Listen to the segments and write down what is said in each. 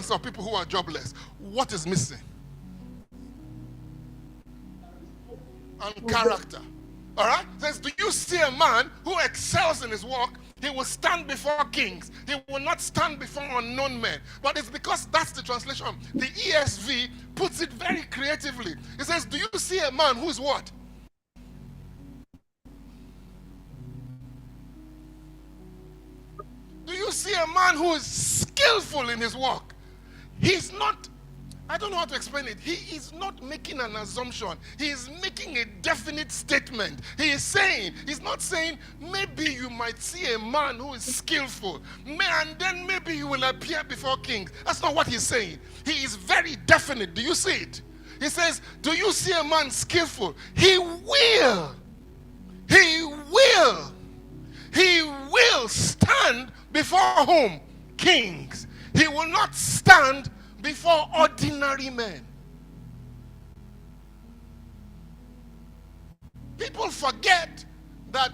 millions of people who are jobless. What is missing? And character. All right? It says, do you see a man who excels in his work? He will stand before kings. He will not stand before unknown men. But it's because that's the translation. The ESV puts it very creatively. It says, do you see a man who is what? Do you see a man who is skillful in his work? He's not, I don't know how to explain it. He is not making an assumption. He is making a definite statement. He is saying, he's not saying, maybe you might see a man who is skillful, and then maybe he will appear before kings. That's not what he's saying. He is very definite. Do you see it? He says, do you see a man skillful? He will stand before whom? Kings. He will not stand before ordinary men. People forget that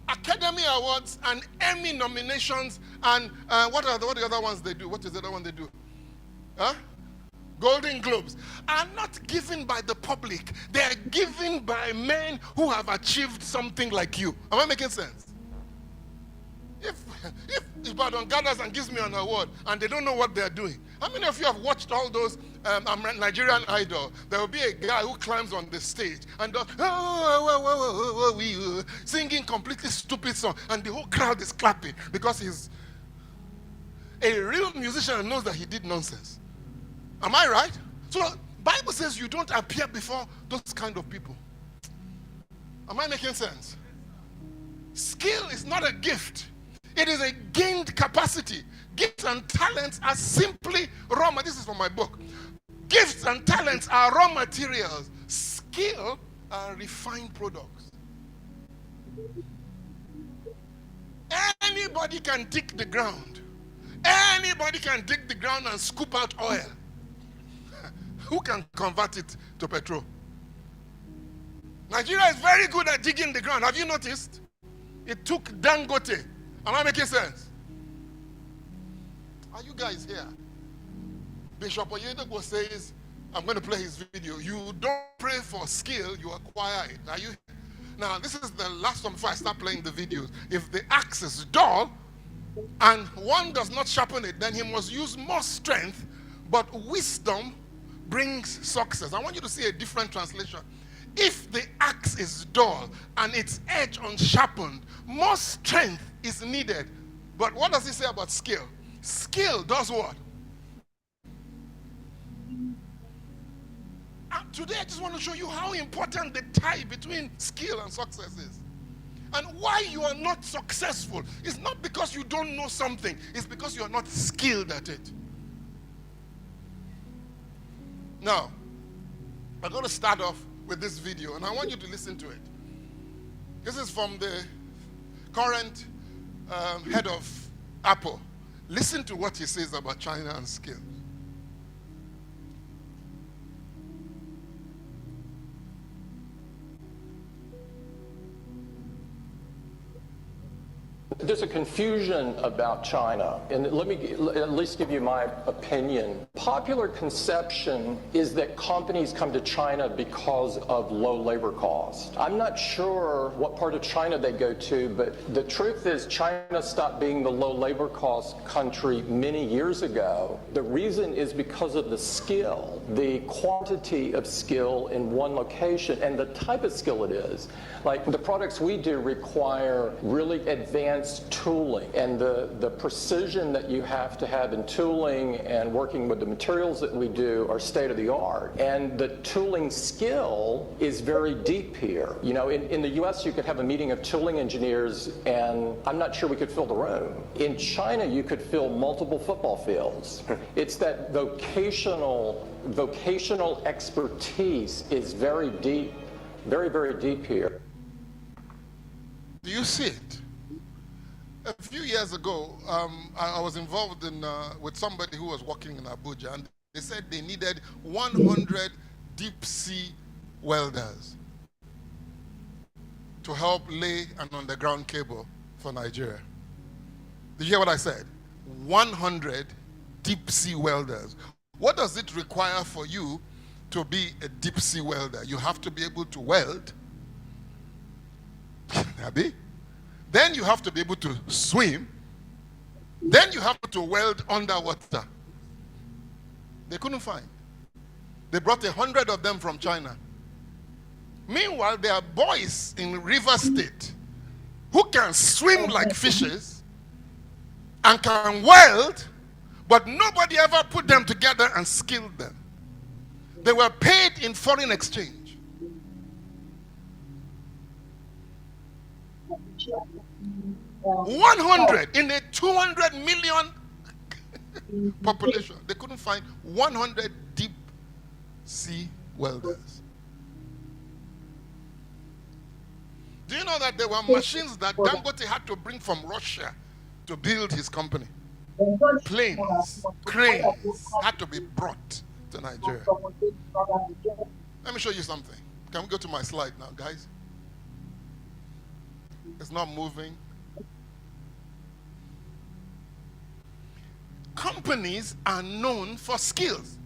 Academy Awards and Emmy nominations and what are the other ones they do? What is the other one they do? Golden Globes are not given by the public. They are given by men who have achieved something like you. Am I making sense? If Ibadan gathers and gives me an award and they don't know what they're doing, how many of you have watched all those Nigerian Idol? There will be a guy who climbs on the stage and does singing completely stupid song, and the whole crowd is clapping because he's a real musician and knows that he did nonsense. Am I right? So Bible says you don't appear before those kind of people. Am I making sense? Skill is not a gift. It is a gained capacity. Gifts and talents are simply raw materials. This is from my book. Gifts and talents are raw materials. Skill are refined products. Anybody can dig the ground. Anybody can dig the ground and scoop out oil. Who can convert it to petrol? Nigeria is very good at digging the ground. Have you noticed? It took Dangote. Am I making sense? Are you guys here? Bishop Oyedepo says, I'm going to play his video. You don't pray for skill, you acquire it. Are you? Now, this is the last one before I start playing the videos. If the axe is dull and one does not sharpen it, then he must use more strength, but wisdom brings success. I want you to see a different translation. If the axe is dull and its edge unsharpened, more strength is needed. But what does he say about skill? Skill does what? And today I just want to show you how important the tie between skill and success is. And why you are not successful. It's not because you don't know something. It's because you are not skilled at it. Now, I'm going to start off with this video, and I want you to listen to it. This is from the current head of Apple. Listen to what he says about China and skill. There's a confusion about China, and let me at least give you my opinion. Popular conception is that companies come to China because of low labor costs. I'm not sure what part of China they go to, but the truth is China stopped being the low labor cost country many years ago. The reason is because of the skill, the quantity of skill in one location, and the type of skill it is. Like the products we do require really advanced tooling, and the precision that you have to have in tooling and working with the materials that we do are state of the art. And the tooling skill is very deep here. You know, in the US you could have a meeting of tooling engineers and I'm not sure we could fill the room. In China you could fill multiple football fields. It's that vocational expertise is very deep, very, very deep here. Do you see it? A few years ago, I was involved in with somebody who was working in Abuja, and they said they needed 100 deep sea welders to help lay an underground cable for Nigeria. Did you hear what I said? 100 deep sea welders. What does it require for you to be a deep sea welder? You have to be able to weld. Abi? Then you have to be able to swim. Then you have to weld underwater. They couldn't find. They brought 100 of them from China. Meanwhile, there are boys in River State who can swim like fishes and can weld, but nobody ever put them together and skilled them. They were paid in foreign exchange. $100 in a 200 million population. They couldn't find 100 deep sea welders. Do you know that there were machines that Dangote had to bring from Russia to build his company? Planes, cranes had to be brought to Nigeria. Let me show you something. Can we go to my slide now, guys? It's not moving. Companies are known for skills.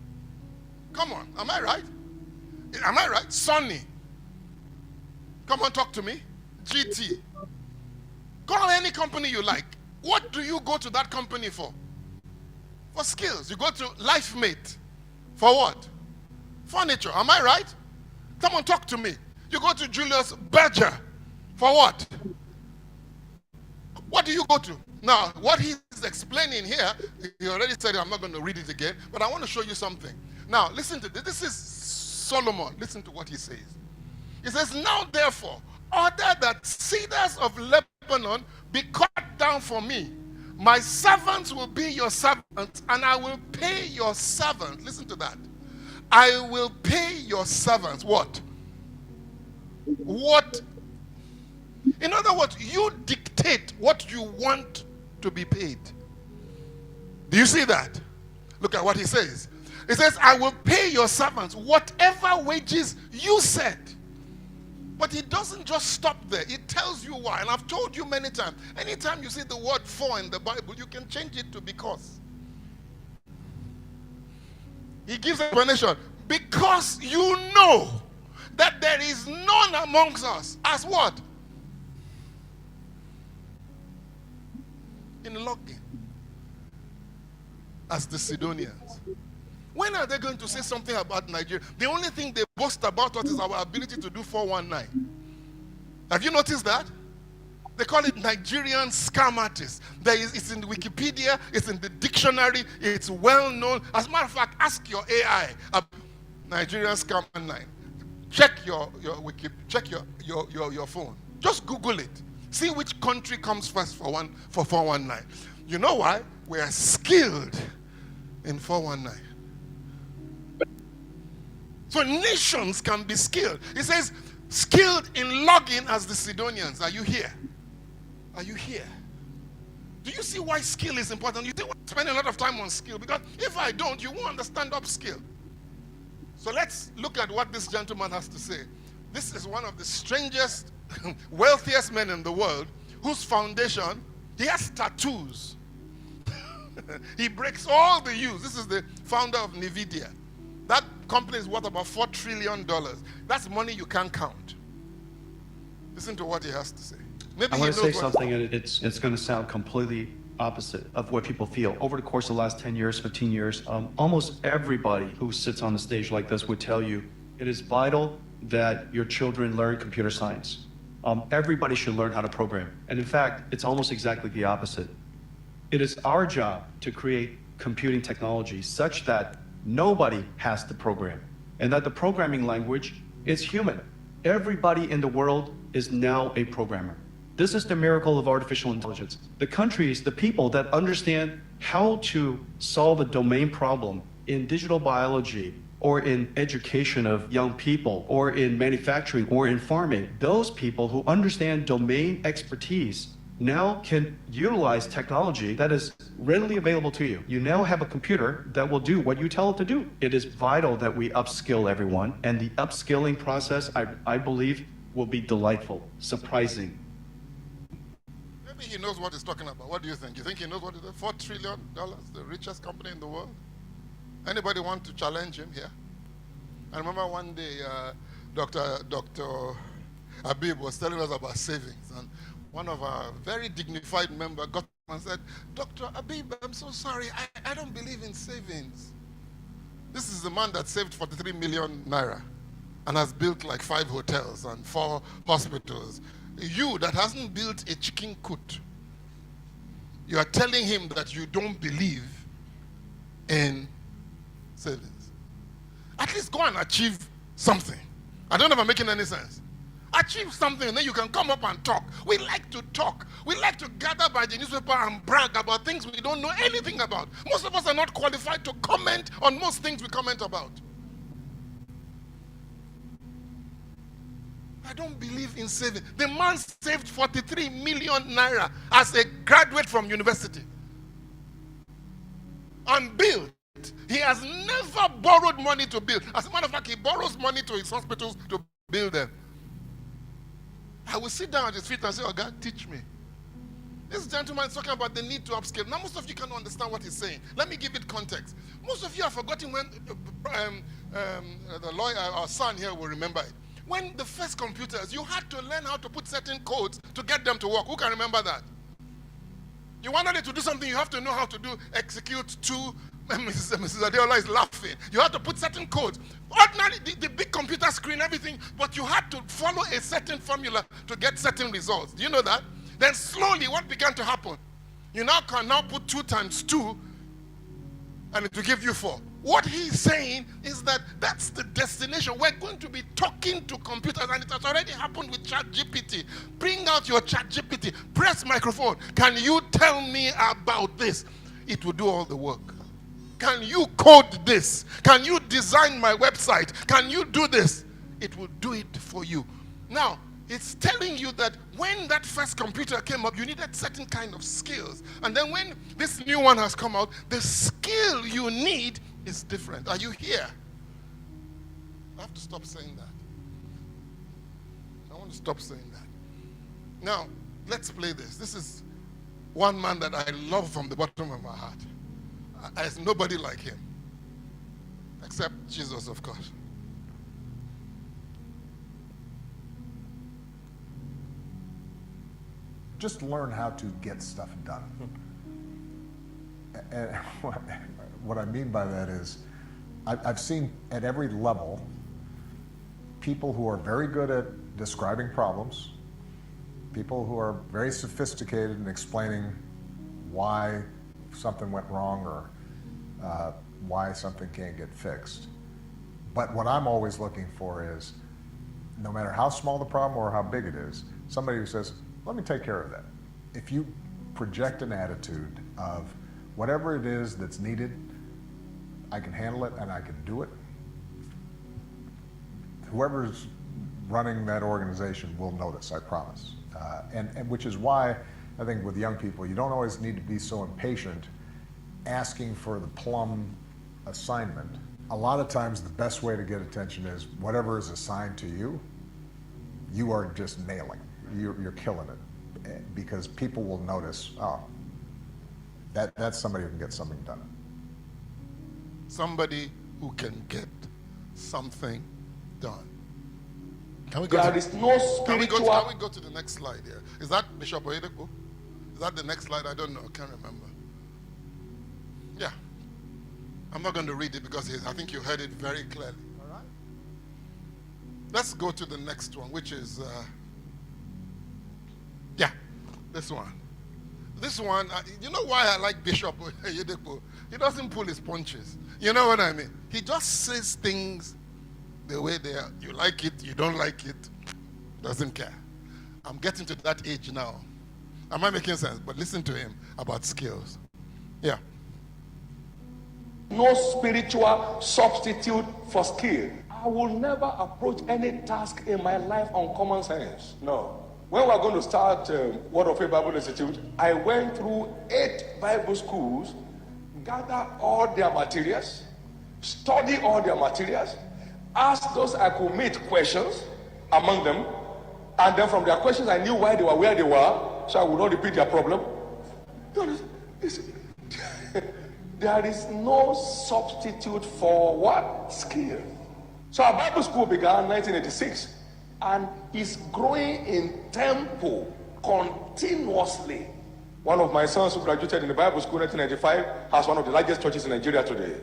Come on, am I right? Am I right? Sony. Come on, talk to me. GT. Call any company you like. What do you go to that company for? For skills. You go to LifeMate. For what? Furniture. Am I right? Come on, talk to me. You go to Julius Berger. For what? What do you go to? Now, what he's explaining here, he already said it, I'm not going to read it again, but I want to show you something. Now, listen to this. This is Solomon. Listen to what he says. He says, now therefore, order that cedars of Lebanon be cut down for me. My servants will be your servants, and I will pay your servants. Listen to that. I will pay your servants. What? What? In other words, you dictate what you want to be paid. Do you see that? Look at what he says. He says, I will pay your servants whatever wages you said. But it doesn't just stop there. It tells you why. And I've told you many times, anytime you see the word for in the Bible, you can change it to because. He gives an explanation. Because you know that there is none amongst us as what? In logging. As the Sidonians. When are they going to say something about Nigeria? The only thing they boast about us is our ability to do 419. Have you noticed that? They call it Nigerian scam artists. It's in the Wikipedia, it's in the dictionary, it's well known. As a matter of fact, ask your AI about Nigerian scam 19. Check your phone. Just Google it. See which country comes first for 419. You know why? We are skilled in 419. So nations can be skilled. It says, skilled in logging as the Sidonians. Are you here? Are you here? Do you see why skill is important? You don't want to spend a lot of time on skill, because if I don't, you won't understand upskill. So let's look at what this gentleman has to say. This is one of the strangest, wealthiest men in the world, whose foundation, he has tattoos. He breaks all the use. This is the founder of NVIDIA. That company is worth about $4 trillion. That's money you can't count. Listen to what he has to say. Maybe I want to say something, and it's going to sound completely opposite of what people feel. Over the course of the last 10 years, 15 years, almost everybody who sits on a stage like this would tell you it is vital that your children learn computer science. Everybody should learn how to program. And in fact, it's almost exactly the opposite. It is our job to create computing technology such that nobody has to program, and that the programming language is human. Everybody in the world is now a programmer. This is the miracle of artificial intelligence. The countries, the people that understand how to solve a domain problem in digital biology, or in education of young people, or in manufacturing, or in farming, those people who understand domain expertise now can utilize technology that is readily available to you. You now have a computer that will do what you tell it to do. It is vital that we upskill everyone, and the upskilling process, I believe, will be delightful, surprising. Maybe he knows what he's talking about. What do you think? You think he knows what it is? $4 trillion, the richest company in the world? Anybody want to challenge him here? I remember one day Dr. Habib was telling us about savings, and one of our very dignified members got up and said, Dr. Habib, I'm so sorry, I don't believe in savings. This is the man that saved 43 million naira and has built like 5 hotels and 4 hospitals. You that hasn't built a chicken coop, you are telling him that you don't believe in savings. At least go and achieve something. I don't know if I'm making any sense. Achieve something, and then you can come up and talk. We like to talk. We like to gather by the newspaper and brag about things we don't know anything about. Most of us are not qualified to comment on most things we comment about. I don't believe in saving. The man saved 43 million naira as a graduate from university and built. He has never borrowed money to build. As a matter of fact, he borrows money to his hospitals to build them. I will sit down at his feet and say, oh God, teach me. This gentleman is talking about the need to upskill. Now, most of you cannot understand what he's saying. Let me give it context. Most of you have forgotten when the lawyer, our son here, will remember it. When the first computers, you had to learn how to put certain codes to get them to work. Who can remember that? You wanted it to do something, you have to know how to do execute to. Mrs. Adeola is laughing. You had to put certain codes. Ordinarily, the big computer screen, everything, but you had to follow a certain formula to get certain results. Do you know that? Then slowly, what began to happen? You now can put 2 times 2, and it will give you 4. What he's saying is that that's the destination. We're going to be talking to computers, and it has already happened with ChatGPT. Bring out your ChatGPT. Press microphone. Can you tell me about this? It will do all the work. Can you code this? Can you design my website? Can you do this? It will do it for you. Now, it's telling you that when that first computer came up, you needed certain kind of skills. And then when this new one has come out, the skill you need is different. Are you here? I have to stop saying that. I want to stop saying that. Now, let's play this. This is one man that I love from the bottom of my heart. There's nobody like him, except Jesus, of course. Just learn how to get stuff done. And what I mean by that is, I've seen at every level people who are very good at describing problems, people who are very sophisticated in explaining why something went wrong or why something can't get fixed. But what I'm always looking for is, no matter how small the problem or how big it is, somebody who says, let me take care of that. If you project an attitude of whatever it is that's needed, I can handle it and I can do it, whoever's running that organization will notice, I promise. And which is why I think with young people, you don't always need to be so impatient asking for the plum assignment. A lot of times the best way to get attention is whatever is assigned to you, you are just nailing. You're killing it, because people will notice, oh, that's somebody who can get something done. Somebody who can get something done. Can we There is no spiritual. Can we go to the next slide here? Is that Bishop Oyedepo? Is that the next slide? I don't know. I can't remember. Yeah. I'm not going to read it because I think you heard it very clearly. All right. Let's go to the next one, which is, this one. This one, you know why I like Bishop Oyedepo? He doesn't pull his punches. You know what I mean? He just says things the way they are. You like it, you don't like it, doesn't care. I'm getting to that age now. Am I making sense? But listen to him about skills. Yeah. No spiritual substitute for skill. I will never approach any task in my life on common sense. No. When we are going to start Word of Faith Bible Institute, I went through 8 Bible schools, gather all their materials, study all their materials, ask those I could meet questions among them, and then from their questions I knew why they were where they were, so I will not repeat their problem. You understand? There is no substitute for what? Skill. So our Bible school began in 1986 and is growing in tempo continuously. One of my sons who graduated in the Bible school in 1995 has one of the largest churches in Nigeria today.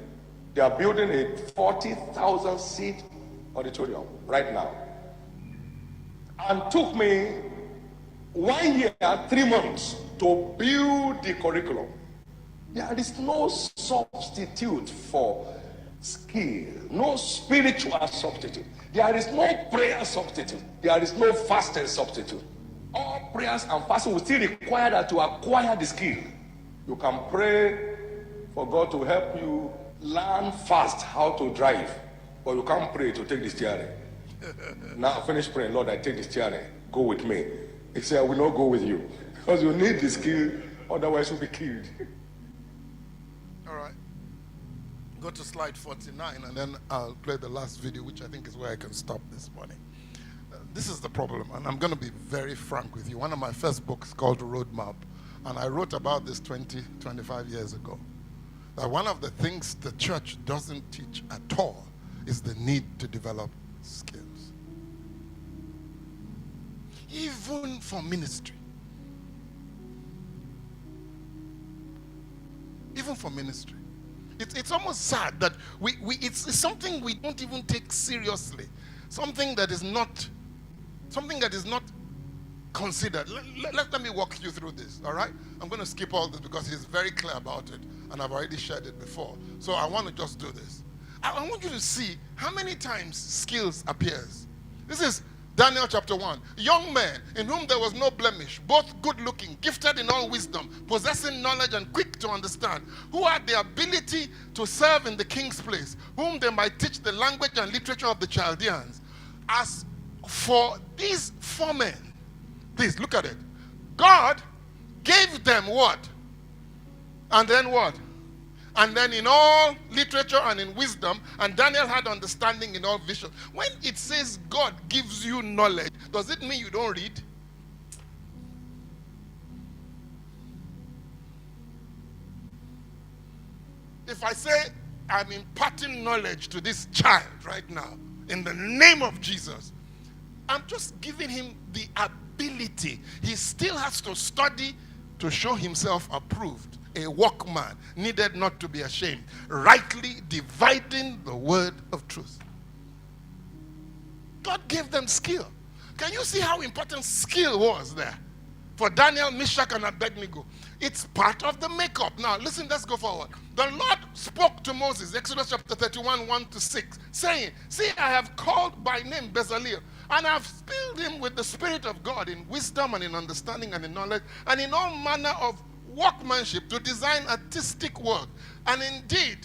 They are building a 40,000 seat auditorium right now. And took me 1 year, 3 months to build the curriculum. There is no substitute for skill, no spiritual substitute. There is no prayer substitute. There is no fasting substitute. All prayers and fasting will still require that to acquire the skill. You can pray for God to help you learn fast how to drive, but you can't pray to take the steering. Now finish praying, Lord, I take the steering. Go with me. He said, I will not go with you because you need the skill, otherwise you'll be killed. All right. Go to slide 49 and then I'll play the last video, which I think is where I can stop this morning. This is the problem, and I'm going to be very frank with you. One of my first books called Roadmap, and I wrote about this 25 years ago. That one of the things the church doesn't teach at all is the need to develop skills. Even for ministry. Even for ministry. It's almost sad that it's something we don't even take seriously. Something that is not considered. Let me walk you through this, all right? I'm going to skip all this because he's very clear about it, and I've already shared it before. So I want to just do this. I want you to see how many times skills appears. This is Daniel chapter 1. Young man in whom there was no blemish, both good-looking, gifted in all wisdom, possessing knowledge and quick to understand, who had the ability to serve in the king's place, whom they might teach the language and literature of the Chaldeans. As for these 4 men, please look at it. God gave them what? And then what? And then in all literature and in wisdom, and Daniel had understanding in all vision. When it says God gives you knowledge, does it mean you don't read? If I say I'm imparting knowledge to this child right now, in the name of Jesus, I'm just giving him the ability. He still has to study to show himself approved. A workman needed not to be ashamed, rightly dividing the word of truth. God gave them skill. Can you see how important skill was there? For Daniel, Meshach, and Abednego. It's part of the makeup. Now, listen, let's go forward. The Lord spoke to Moses, Exodus chapter 31, 1-6, saying, see, I have called by name Bezalel, and I have filled him with the Spirit of God in wisdom and in understanding and in knowledge, and in all manner of workmanship to design artistic work. And indeed,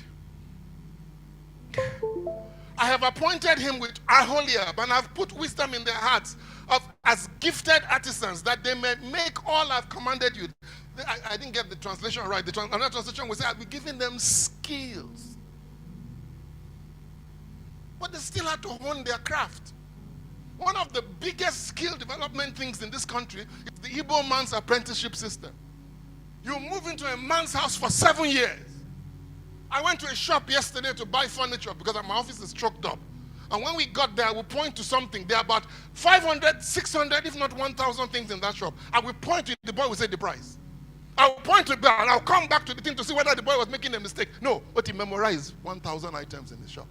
I have appointed him with Aholiab, and I have put wisdom in their hearts as gifted artisans, that they may make all I have commanded you. I didn't get the translation right. Another translation will say, I'll be giving them skills. But they still have to hone their craft. One of the biggest skill development things in this country is the Igbo man's apprenticeship system. You move into a man's house for 7 years. I went to a shop yesterday to buy furniture because my office is choked up. And when we got there, I will point to something. There are about 500, 600, if not 1,000 things in that shop. I will point to the boy will say the price. I will point to the and I'll come back to the thing to see whether the boy was making a mistake. No, but he memorized 1,000 items in the shop.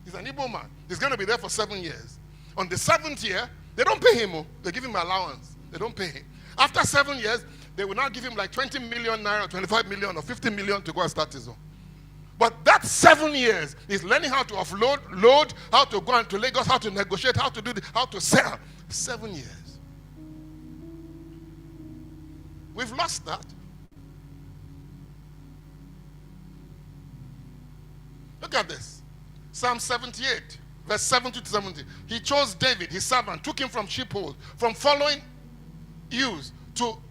He's an Igbo man. He's going to be there for 7 years. On the 7th year, they don't pay him. They give him allowance. They don't pay him. After 7 years, they will now give him like 20 million naira, 25 million, or 50 million to go and start his own. But that 7 years is learning how to offload, load, how to go into Lagos, how to negotiate, how to do this, how to sell. 7 years. We've lost that. Look at this. Psalm 78, verse 70 to 70. He chose David, his servant, took him from sheepfold, from following ewes,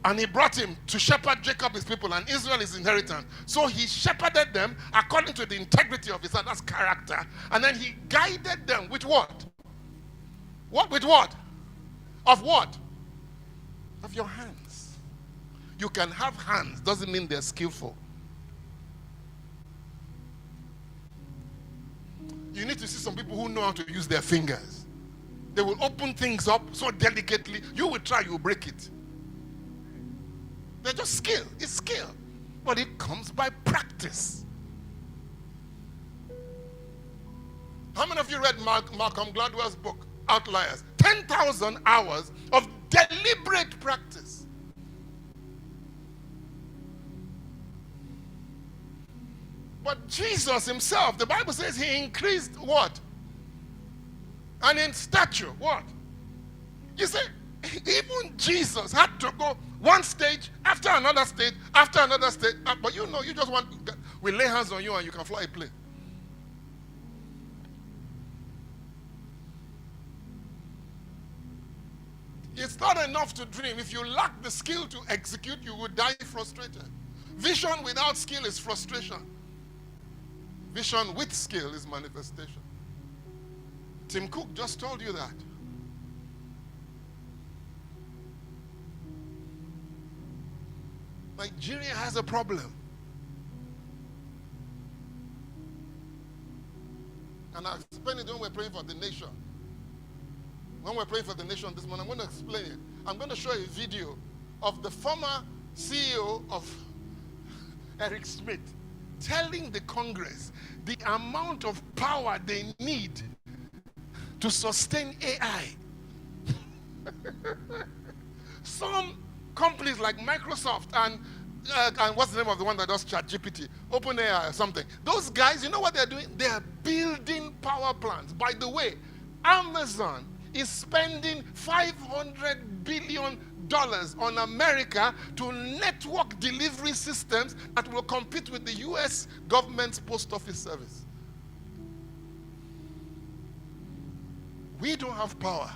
and he brought him to shepherd Jacob his people and Israel his inheritance. So he shepherded them according to the integrity of his heart, that's character. And then he guided them with what? What with what? Of what? Have your hands. You can have hands, doesn't mean they're skillful. You need to see some people who know how to use their fingers. They will open things up so delicately. You will try, you will break it. They're just skill. It's skill. But it comes by practice. How many of you read Malcolm Gladwell's book, Outliers? 10,000 hours of deliberate practice. But Jesus himself, the Bible says he increased what? And in stature, what? You see, even Jesus had to go one stage after another stage after another stage. But you know, you just want, we lay hands on you and you can fly a plane. It's not enough to dream. If you lack the skill to execute, you will die frustrated. Vision without skill is frustration. Vision with skill is manifestation. Tim Cook just told you that. Nigeria has a problem. And I explained it when we're praying for the nation. When we're praying for the nation this morning, I'm going to explain it. I'm going to show a video of the former CEO of Eric Smith telling the Congress the amount of power they need to sustain AI. Some companies like Microsoft and what's the name of the one that does ChatGPT, OpenAI or something. Those guys, you know what they're doing? They're building power plants. By the way, Amazon is spending $500 billion on America to network delivery systems that will compete with the US government's post office service. We don't have power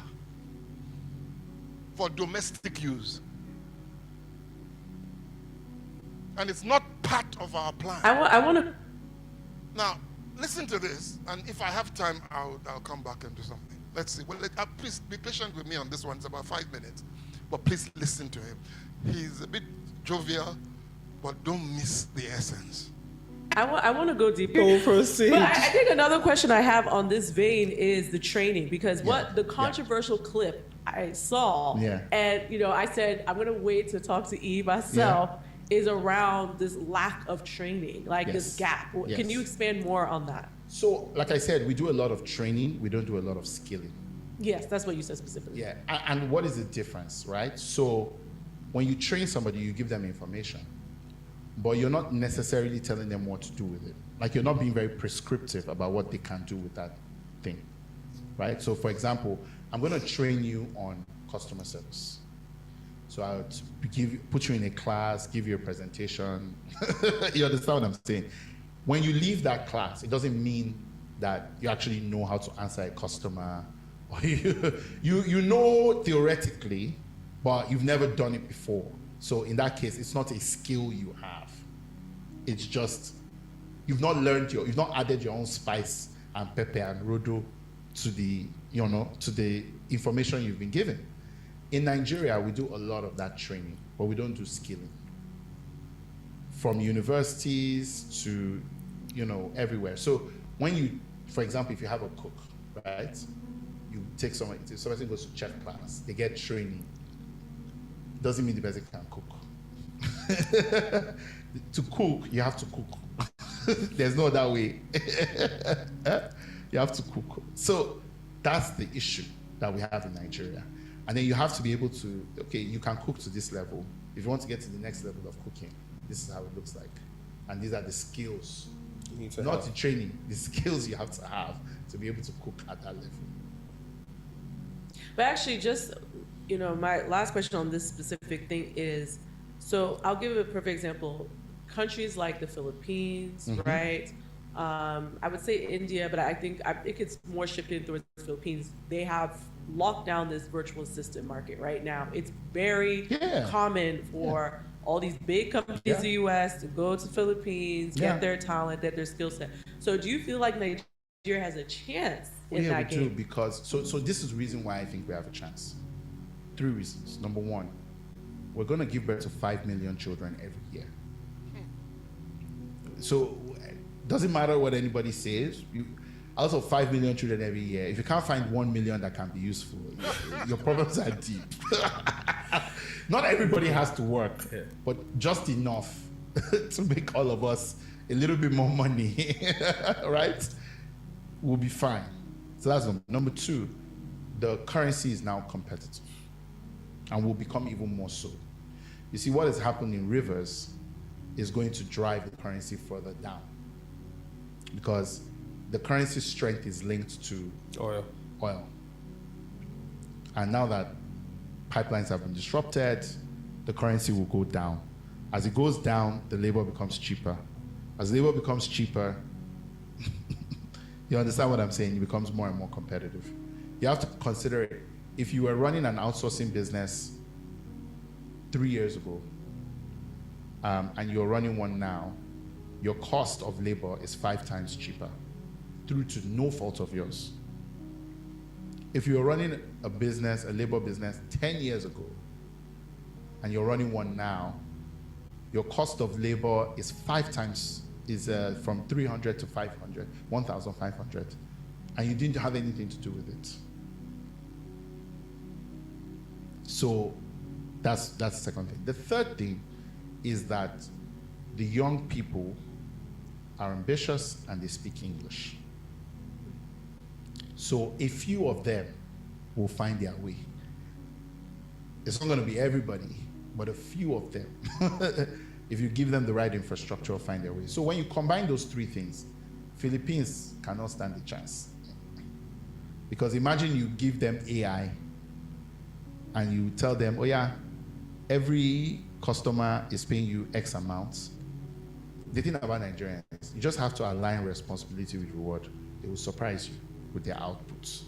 for domestic use. And it's not part of our plan. I want to... Now, listen to this, and if I have time, I'll come back and do something. Let's see. Well, please be patient with me on this one. It's about 5 minutes. But please listen to him. He's a bit jovial, but don't miss the essence. I want to go deeper. Go proceed. But I think another question I have on this vein is the training, because what the controversial clip I saw, and I said I'm going to wait to talk to Eve myself, is around this lack of training, like this gap. Can you expand more on that? So, like I said, we do a lot of training. We don't do a lot of skilling. Yes, that's what you said specifically. Yeah, and what is the difference, right? So, when you train somebody, you give them information, but you're not necessarily telling them what to do with it. Like, you're not being very prescriptive about what they can do with that thing, right? So, for example, I'm going to train you on customer service. So I'll put you in a class, give you a presentation. You understand what I'm saying? When you leave that class, it doesn't mean that you actually know how to answer a customer. Or you know theoretically, but you've never done it before. So in that case, it's not a skill you have. It's just, you've not added your own spice and pepper and rodo to the, to the information you've been given. In Nigeria, we do a lot of that training, but we don't do skilling. From universities to, everywhere. So when you, for example, if you have a cook, right? You take somebody goes to chef class, they get training. Doesn't mean the person can cook. To cook, you have to cook. There's no other way. You have to cook. So that's the issue that we have in Nigeria. And then you have to be able to, you can cook to this level. If you want to get to the next level of cooking, this is how it looks like. And these are the skills, not the training, the skills you have to be able to cook at that level. But actually, just, my last question on this specific thing is, so I'll give a perfect example. Countries like the Philippines, right? I would say India, but I think it's more shifted towards the Philippines. They have locked down this virtual assistant market right now. It's very common for all these big companies in the US to go to the Philippines, get their talent, get their skill set. So do you feel like Nigeria has a chance in that game? Because, so this is the reason why I think we have a chance. 3 reasons. Number one, we're going to give birth to 5 million children every year. So it doesn't matter what anybody says. Out of 5 million children every year, if you can't find 1 million that can be useful, your problems are deep. Not everybody has to work, but just enough to make all of us a little bit more money, right? We'll be fine. So that's number two. The currency is now competitive and will become even more so. You see, what has happened in rivers is going to drive the currency further down because the currency strength is linked to oil. And now that pipelines have been disrupted, the currency will go down. As it goes down, the labor becomes cheaper. As labor becomes cheaper, you understand what I'm saying? It becomes more and more competitive. You have to consider it. If you were running an outsourcing business 3 years ago, and you're running one now, your cost of labor is 5 times cheaper, through to no fault of yours. If you're running a business, a labor business 10 years ago, and you're running one now, your cost of labor is 5 times, from 300 to 500, 1,500, and you didn't have anything to do with it. So that's the second thing. The third thing is that the young people are ambitious and they speak English. So a few of them will find their way. It's not going to be everybody, but a few of them, if you give them the right infrastructure, will find their way. So when you combine those three things, Philippines cannot stand a chance. Because imagine you give them AI and you tell them, oh yeah, every customer is paying you X amounts. The thing about Nigerians, you just have to align responsibility with reward. They will surprise you with their outputs.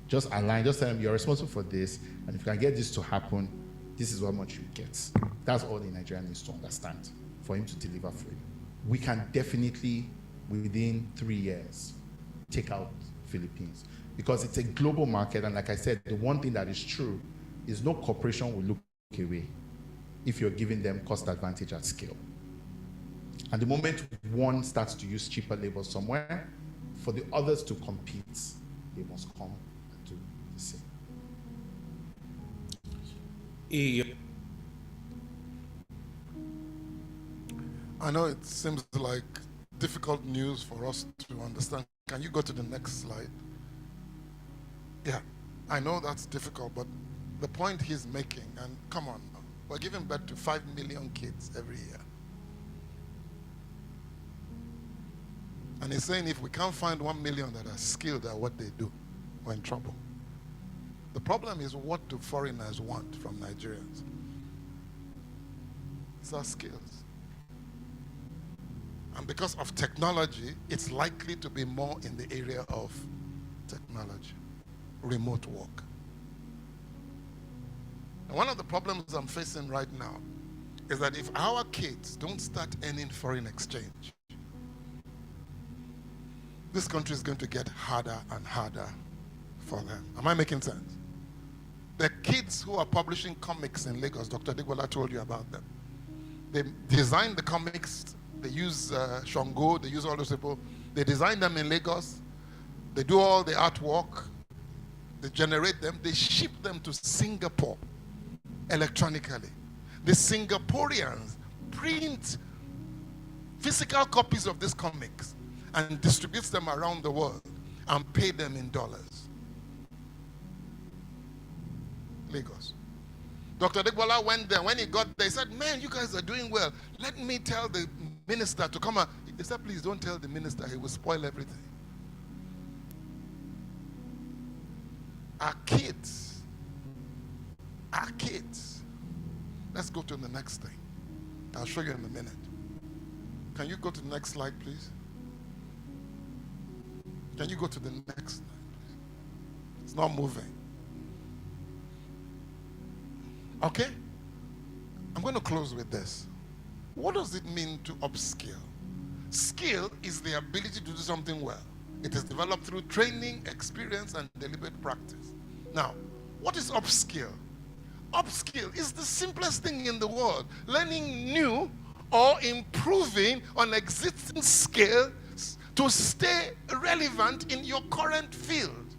Just align, just tell them you're responsible for this, and if you can get this to happen, this is how much you get. That's all the Nigerian needs to understand for him to deliver for you. We can definitely, within 3 years, take out Philippines because it's a global market, and like I said, the one thing that is true is no corporation will look away if you're giving them cost advantage at scale. And the moment one starts to use cheaper labor somewhere, for the others to compete, they must come and do the same. I know it seems like difficult news for us to understand. Can you go to the next slide? Yeah, I know that's difficult, but the point he's making, and come on, we're giving birth to 5 million kids every year. And he's saying if we can't find 1 million that are skilled at what they do, we're in trouble. The problem is, what do foreigners want from Nigerians? It's our skills. And because of technology, it's likely to be more in the area of technology, remote work. And one of the problems I'm facing right now is that if our kids don't start earning foreign exchange, this country is going to get harder and harder for them. Am I making sense? The kids who are publishing comics in Lagos, Dr. Digbola told you about them. They design the comics, they use Shango, they use all those people. They design them in Lagos, they do all the artwork, they generate them, they ship them to Singapore electronically. The Singaporeans print physical copies of these comics and distributes them around the world and pay them in dollars. Lagos. Dr. Digbola went there. When he got there, he said, man, you guys are doing well. Let me tell the minister to come out. He said, please don't tell the minister. He will spoil everything. Our kids. Let's go to the next thing. I'll show you in a minute. Can you go to the next slide, please? Can you go to the next slide, please? It's not moving. Okay? I'm going to close with this. What does it mean to upskill? Skill is the ability to do something well. It is developed through training, experience, and deliberate practice. Now, what is upskill? upskill is the simplest thing in the world. Learning new or improving on existing skills to stay relevant in your current field.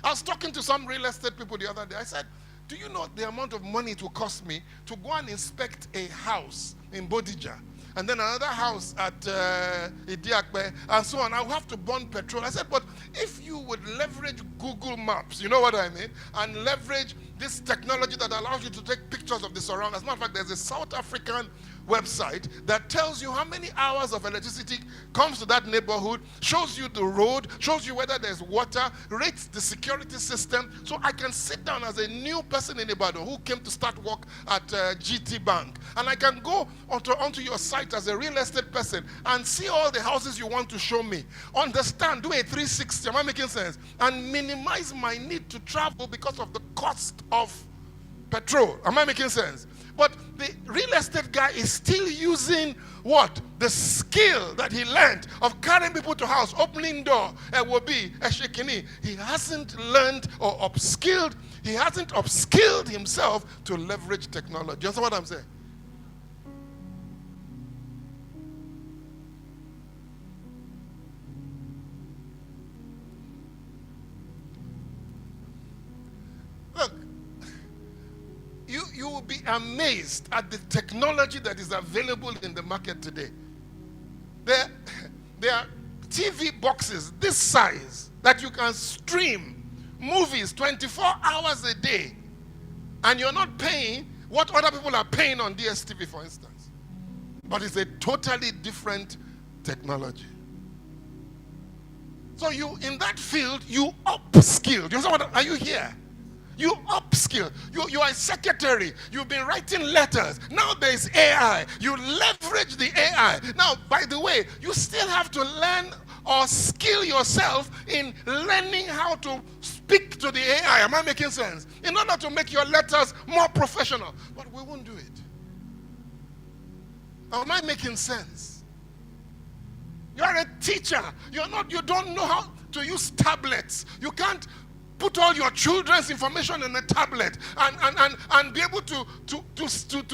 I was talking to some real estate people the other day. I said, do you know the amount of money it will cost me to go and inspect a house in Bodija, and then another house at Idiakbe, and so on? I will have to burn petrol. I said, but if you would leverage Google Maps, you know what I mean, and leverage this technology that allows you to take pictures of the surroundings. As a matter of fact, there's a South African website that tells you how many hours of electricity comes to that neighborhood, shows you the road, shows you whether there's water, rates the security system. So I can sit down as a new person in Ibadan who came to start work at GT Bank, and I can go onto your site as a real estate person and see all the houses you want to show me. Understand, do a 360, am I making sense? And minimize my need to travel because of the cost of petrol. Am I making sense? But the real estate guy is still using what? The skill that he learned of carrying people to house, opening door, Ewobi, Eshekini. He hasn't learned or upskilled. He hasn't upskilled himself to leverage technology. You understand what I'm saying? Look, you will be amazed at the technology that is available in the market today. There are TV boxes this size that you can stream movies 24 hours a day, and you're not paying what other people are paying on DSTV, for instance. But it's a totally different technology. So you, in that field, you upskill. You understand what? Are you here? You upskill. You are a secretary. You've been writing letters. Now there is AI. You leverage the AI. Now, by the way, you still have to learn or skill yourself in learning how to speak to the AI. Am I making sense? In order to make your letters more professional. But we won't do it. Am I making sense? You are a teacher. You don't know how to use tablets. You can't put all your children's information in a tablet and be able to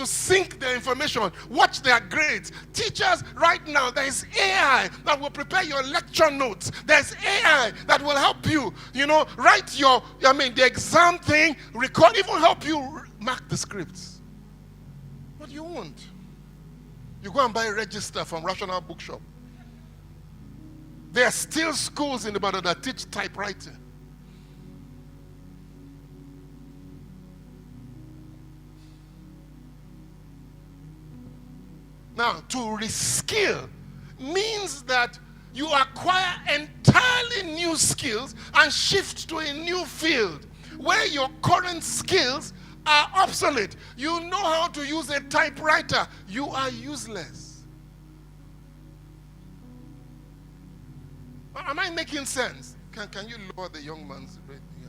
sync their information, watch their grades. Teachers, right now, there is AI that will prepare your lecture notes. There's AI that will help you, write the exam thing, record, even help you mark the scripts. But you won't. You go and buy a register from Rational Bookshop. There are still schools in Ibadan that teach typewriting. Now, to reskill means that you acquire entirely new skills and shift to a new field where your current skills are obsolete. You know how to use a typewriter. You are useless. Am I making sense? Can you lower the young man's rate? Yeah.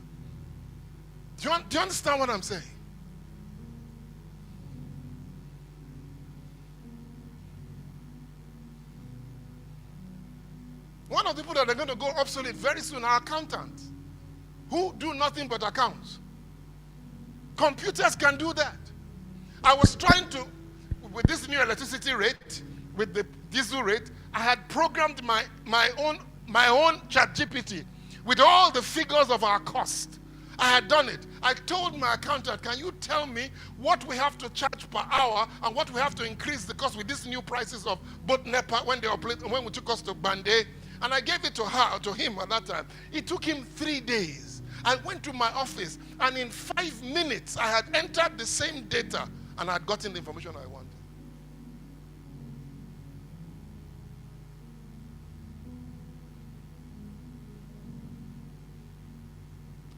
Do you understand what I'm saying? One of the people that are going to go obsolete very soon are accountants who do nothing but accounts. Computers can do that. I was trying to, with this new electricity rate, with the diesel rate, I had programmed my own ChatGPT with all the figures of our cost. I had done it. I told my accountant, can you tell me what we have to charge per hour and what we have to increase the cost with these new prices of both NEPA when we took us to Bande? And I gave it to him at that time. It took him 3 days. I went to my office, and in 5 minutes, I had entered the same data, and I had gotten the information I wanted.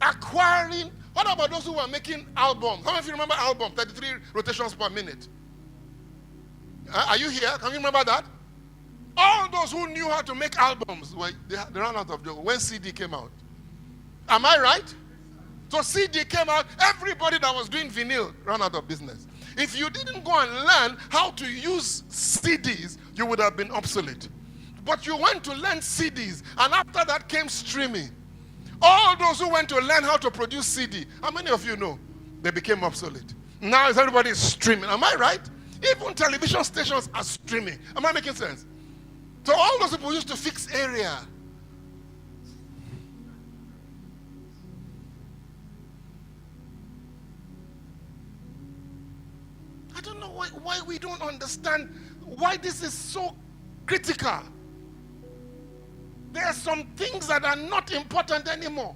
Acquiring, what about those who were making albums? How many of you remember album, 33 rotations per minute? Are you here? Can you remember that? All those who knew how to make albums, they ran out of job when CD came out. Am I right? So CD came out, everybody that was doing vinyl ran out of business. If you didn't go and learn how to use CDs, you would have been obsolete. But you went to learn CDs, and after that came streaming. All those who went to learn how to produce CD, how many of you know they became obsolete? Now everybody is streaming. Am I right? Even television stations are streaming. Am I making sense? So all those people used to fix area. I don't know why we don't understand why this is so critical. There are some things that are not important anymore.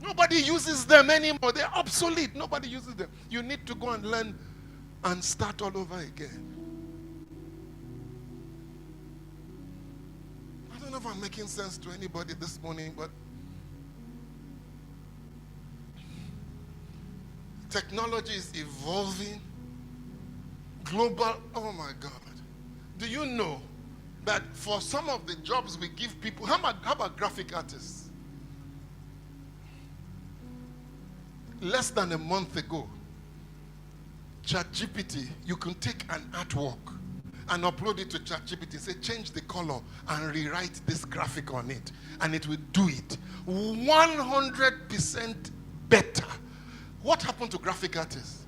Nobody uses them anymore. They're obsolete. Nobody uses them. You need to go and learn and start all over again. I don't know if I'm making sense to anybody this morning, but technology is evolving. Global, oh my God. Do you know that for some of the jobs we give people, how about graphic artists? Less than a month ago, ChatGPT, you can take an artwork and upload it to ChatGPT, say change the color and rewrite this graphic on it, and it will do it 100% better. What happened to graphic artists?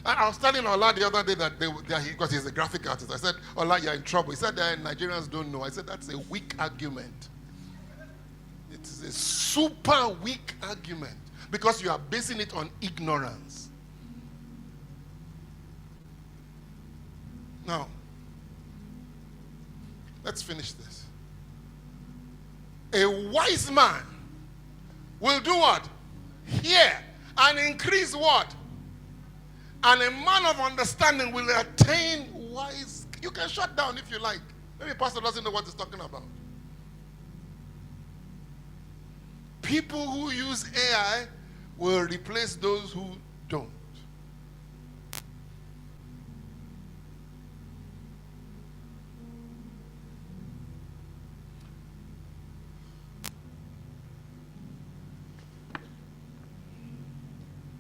I was telling Ola the other day that because he's a graphic artist, I said, Ola, you're in trouble. He said, Nigerians don't know. I said, that's a weak argument. It's a super weak argument because you are basing it on ignorance. Now, let's finish this. A wise man will do what? Hear and increase what? And a man of understanding will attain wise. You can shut down if you like. Maybe pastor doesn't know what he's talking about. People who use AI will replace those who don't.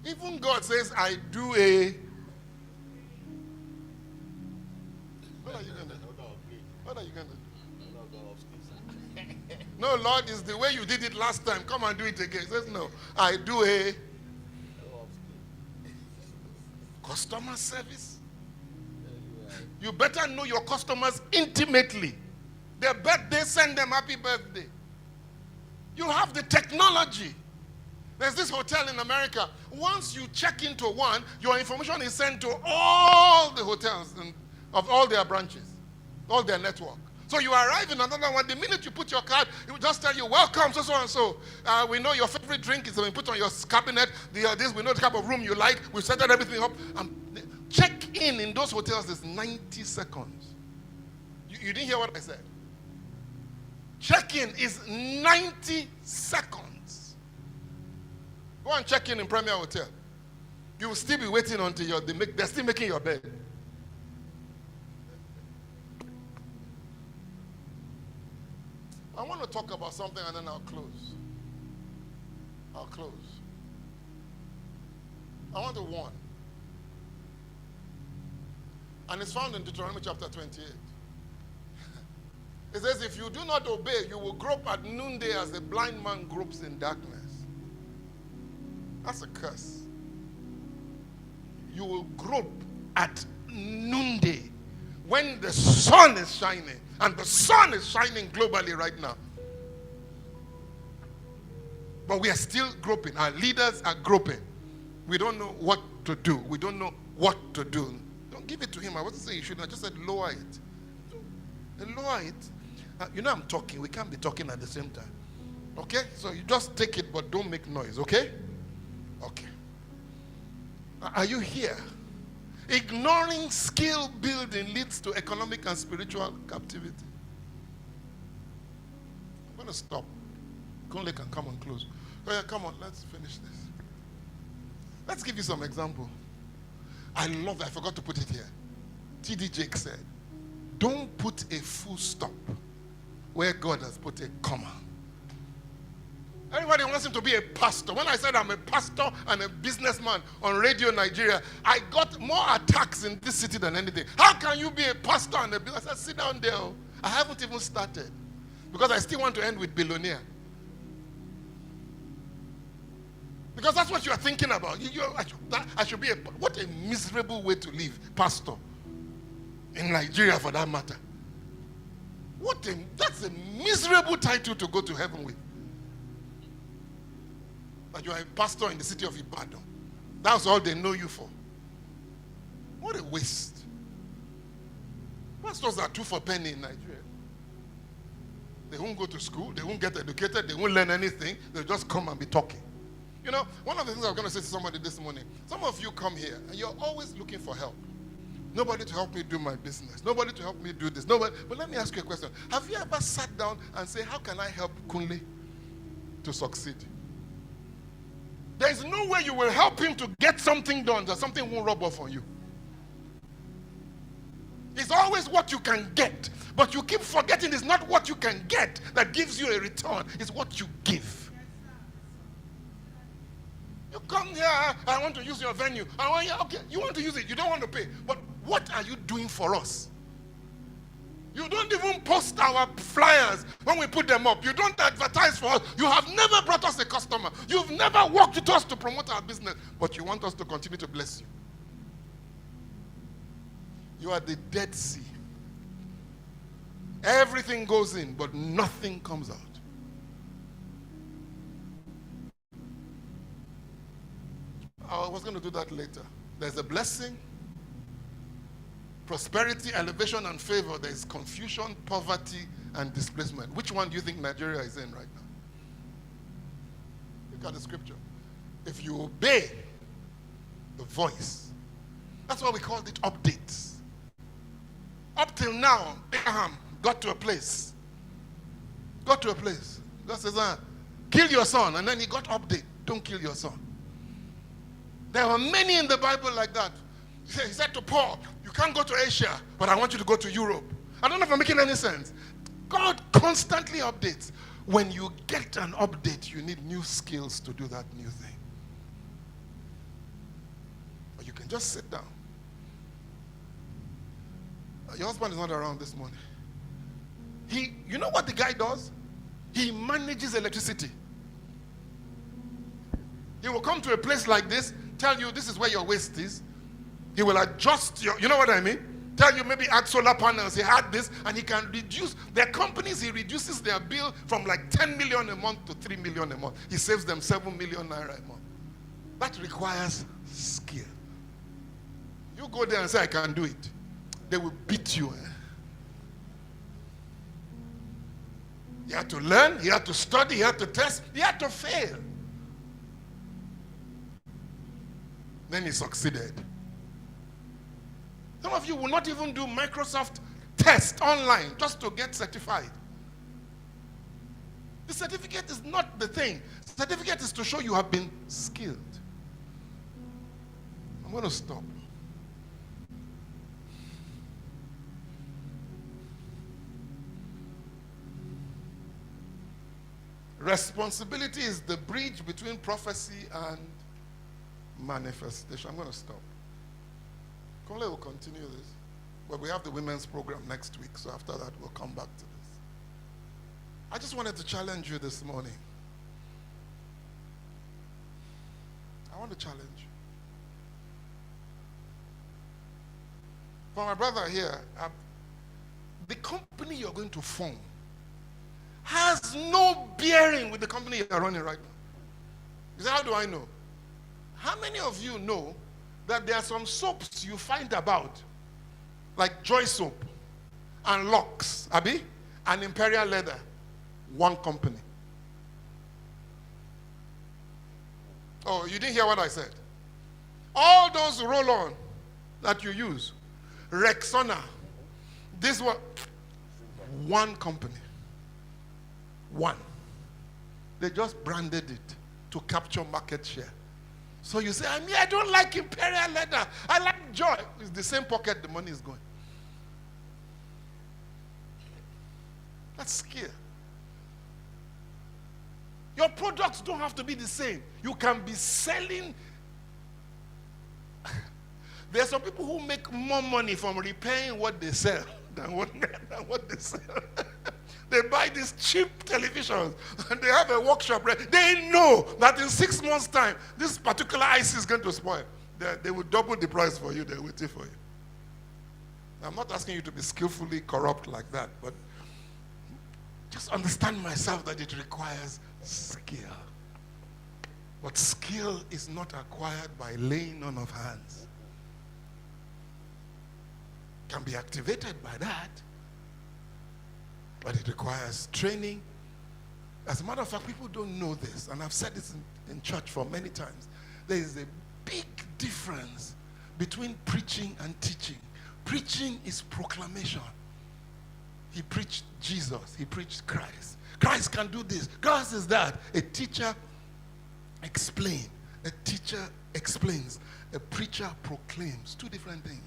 Even God says, I do a... What are you going to do? What are you going to do? No, Lord, it's the way you did it last time. Come and do it again. He says, no, I do a customer service. You better know your customers intimately. Their birthday, send them happy birthday. You have the technology. There's this hotel in America. Once you check into one, your information is sent to all the hotels of all their branches, all their network. So you arrive in another one. The minute you put your card, it will just tell you, welcome, so and so. We know your favorite drink is been put on your cabinet. We know the type of room you like. We've set everything up. Check in those hotels is 90 seconds. You didn't hear what I said? Check-in is 90 seconds. Go and check in Premier Hotel. You will still be waiting until they're still making your bed. I want to talk about something and then I'll close. I want to warn. And it's found in Deuteronomy chapter 28. It says, if you do not obey, you will grope at noonday as the blind man gropes in darkness. That's a curse. You will grope at noonday when the sun is shining. And the sun is shining globally right now. But we are still groping. Our leaders are groping. We don't know what to do. We don't know what to do. Don't give it to him. I wasn't saying you shouldn't. I just said lower it. Lower it. I'm talking. We can't be talking at the same time. Okay? So you just take it, but don't make noise. Okay? Okay. Are you here? Ignoring skill building leads to economic and spiritual captivity. I'm going to stop. Conley can come and close. Oh yeah, come on, let's finish this. Let's give you some example. I love that. I forgot to put it here. T.D. Jakes said, don't put a full stop where God has put a comma. Everybody wants him to be a pastor. When I said I'm a pastor and a businessman on Radio Nigeria, I got more attacks in this city than anything. How can you be a pastor and a business? I said, sit down there. I haven't even started because I still want to end with billionaire. Because that's what you are thinking about. I should be what a miserable way to live, pastor. In Nigeria, for that matter. That's a miserable title to go to heaven with. That you are a pastor in the city of Ibadan. That's all they know you for. What a waste. Pastors are two for penny in Nigeria. They won't go to school, they won't get educated, they won't learn anything, they'll just come and be talking. You know, one of the things I was going to say to somebody this morning, some of you come here and you're always looking for help. Nobody to help me do my business. Nobody to help me do this. Nobody. But let me ask you a question. Have you ever sat down and say, how can I help Kunle to succeed? There is no way you will help him to get something done that something won't rub off on you. It's always what you can get. But you keep forgetting it's not what you can get that gives you a return. It's what you give. You come here, I want to use your venue. Okay, you want to use it, you don't want to pay. But what are you doing for us? You don't even post our flyers when we put them up. You don't advertise for us. You have never brought us a customer. You've never worked with us to promote our business. But you want us to continue to bless you. You are the Dead Sea. Everything goes in, but nothing comes out. I was going to do that later. There's a blessing, prosperity, elevation, and favor. There's confusion, poverty, and displacement. Which one do you think Nigeria is in right now? Look at the scripture. If you obey the voice, that's why we called it updates. Up till now, Abraham got to a place. God says, kill your son. And then he got update. Don't kill your son. There are many in the Bible like that. He said to Paul, you can't go to Asia, but I want you to go to Europe. I don't know if I'm making any sense. God constantly updates. When you get an update, you need new skills to do that new thing. Or you can just sit down. Your husband is not around this morning. You know what the guy does? He manages electricity. He will come to a place like this, tell you this is where your waste is. He will adjust you know what I mean? Tell you maybe add solar panels, he had this, and he can reduce, their companies, he reduces their bill from like 10 million a month to 3 million a month. He saves them 7 million naira a month. That requires skill. You go there and say, I can do it. They will beat you. He had to learn, he had to study, he had to test, he had to fail. Then he succeeded. Some of you will not even do Microsoft test online just to get certified. The certificate is not the thing. The certificate is to show you have been skilled. I'm going to stop. Responsibility is the bridge between prophecy and manifestation. I'm going to stop. Kunle will continue this. But we have the women's program next week, so after that we'll come back to this. I just wanted to challenge you this morning. I want to challenge you. For my brother here, the company you're going to form has no bearing with the company you're running right now. You say, how do I know? How many of you know that there are some soaps you find about, like Joy Soap and Lux, Abi, and Imperial Leather, one company? Oh, you didn't hear what I said? All those roll-on that you use, Rexona, this one, one company. One. They just branded it to capture market share. So you say, I don't like Imperial Leather. I like Joy. It's the same pocket the money is going. That's skill. Your products don't have to be the same. You can be selling. There are some people who make more money from repairing what they sell than what they sell. They buy these cheap televisions and they have a workshop. They know that in 6 months' time, this particular IC is going to spoil. They will double the price for you. They're waiting for you. I'm not asking you to be skillfully corrupt like that, but just understand myself that it requires skill. But skill is not acquired by laying on of hands. Can be activated by that, but it requires training. As a matter of fact, people don't know this, and I've said this in church for many times. There is a big difference between preaching and teaching. Preaching is proclamation. He preached Jesus. He preached Christ. Christ can do this. Christ is that. A teacher explains. A teacher explains. A preacher proclaims. Two different things.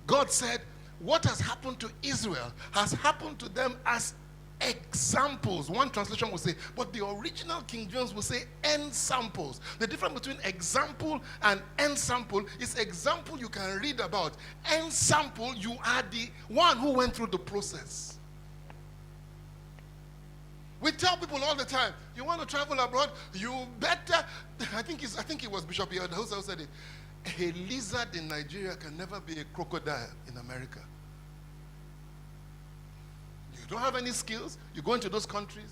God said, what has happened to Israel has happened to them as examples. One translation will say, but the original King James will say ensamples. The difference between example and ensample is example you can read about. Ensample, you are the one who went through the process. We tell people all the time, you want to travel abroad, you better, I think it was Bishop Yod who said it, a lizard in Nigeria can never be a crocodile in America. You don't have any skills, you go into those countries.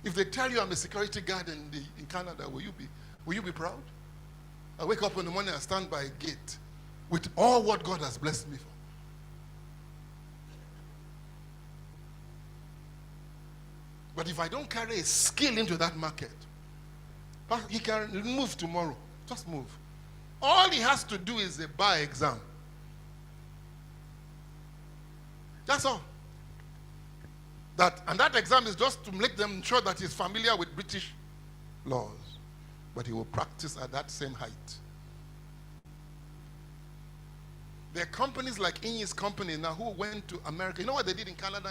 If they tell you I'm a security guard in Canada, will you be proud? I wake up in the morning and stand by a gate with all what God has blessed me for. But if I don't carry a skill into that market, he can move tomorrow. Just move. All he has to do is a bar exam. That's all. And that exam is just to make them sure that he's familiar with British laws. But he will practice at that same height. There are companies like Inye's company now who went to America. You know what they did in Canada?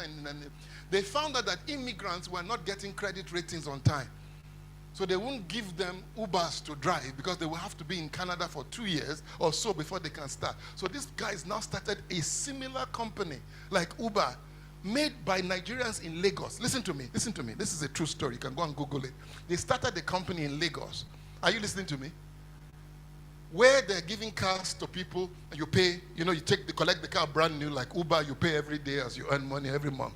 They found out that immigrants were not getting credit ratings on time. So they won't give them Ubers to drive because they will have to be in Canada for 2 years or so before they can start. So these guys now started a similar company like Uber made by Nigerians in Lagos. Listen to me. This is a true story. You can go and Google it. They started a company in Lagos. Are you listening to me? Where they're giving cars to people and you pay, you collect the car brand new like Uber, you pay every day as you earn money every month.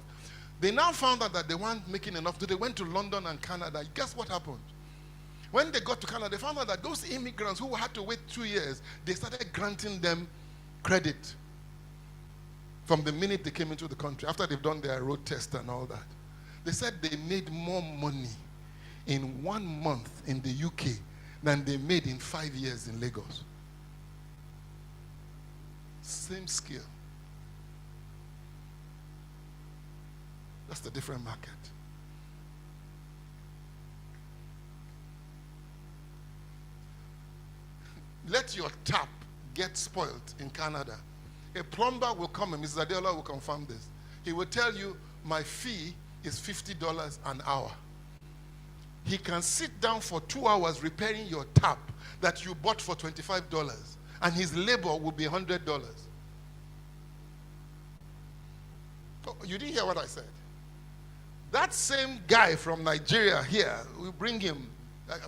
They now found out that they weren't making enough. So they went to London and Canada. Guess what happened? When they got to Canada, they found out that those immigrants who had to wait 2 years, they started granting them credit from the minute they came into the country, after they've done their road test and all that. They said they made more money in 1 month in the UK than they made in 5 years in Lagos. Same skill. That's the different market. Let your tap get spoiled in Canada. A plumber will come, and Mrs. Adeola will confirm this. He will tell you, my fee is $50 an hour. He can sit down for 2 hours repairing your tap that you bought for $25, and his labor will be $100. Oh, you didn't hear what I said. That same guy from Nigeria here, we bring him.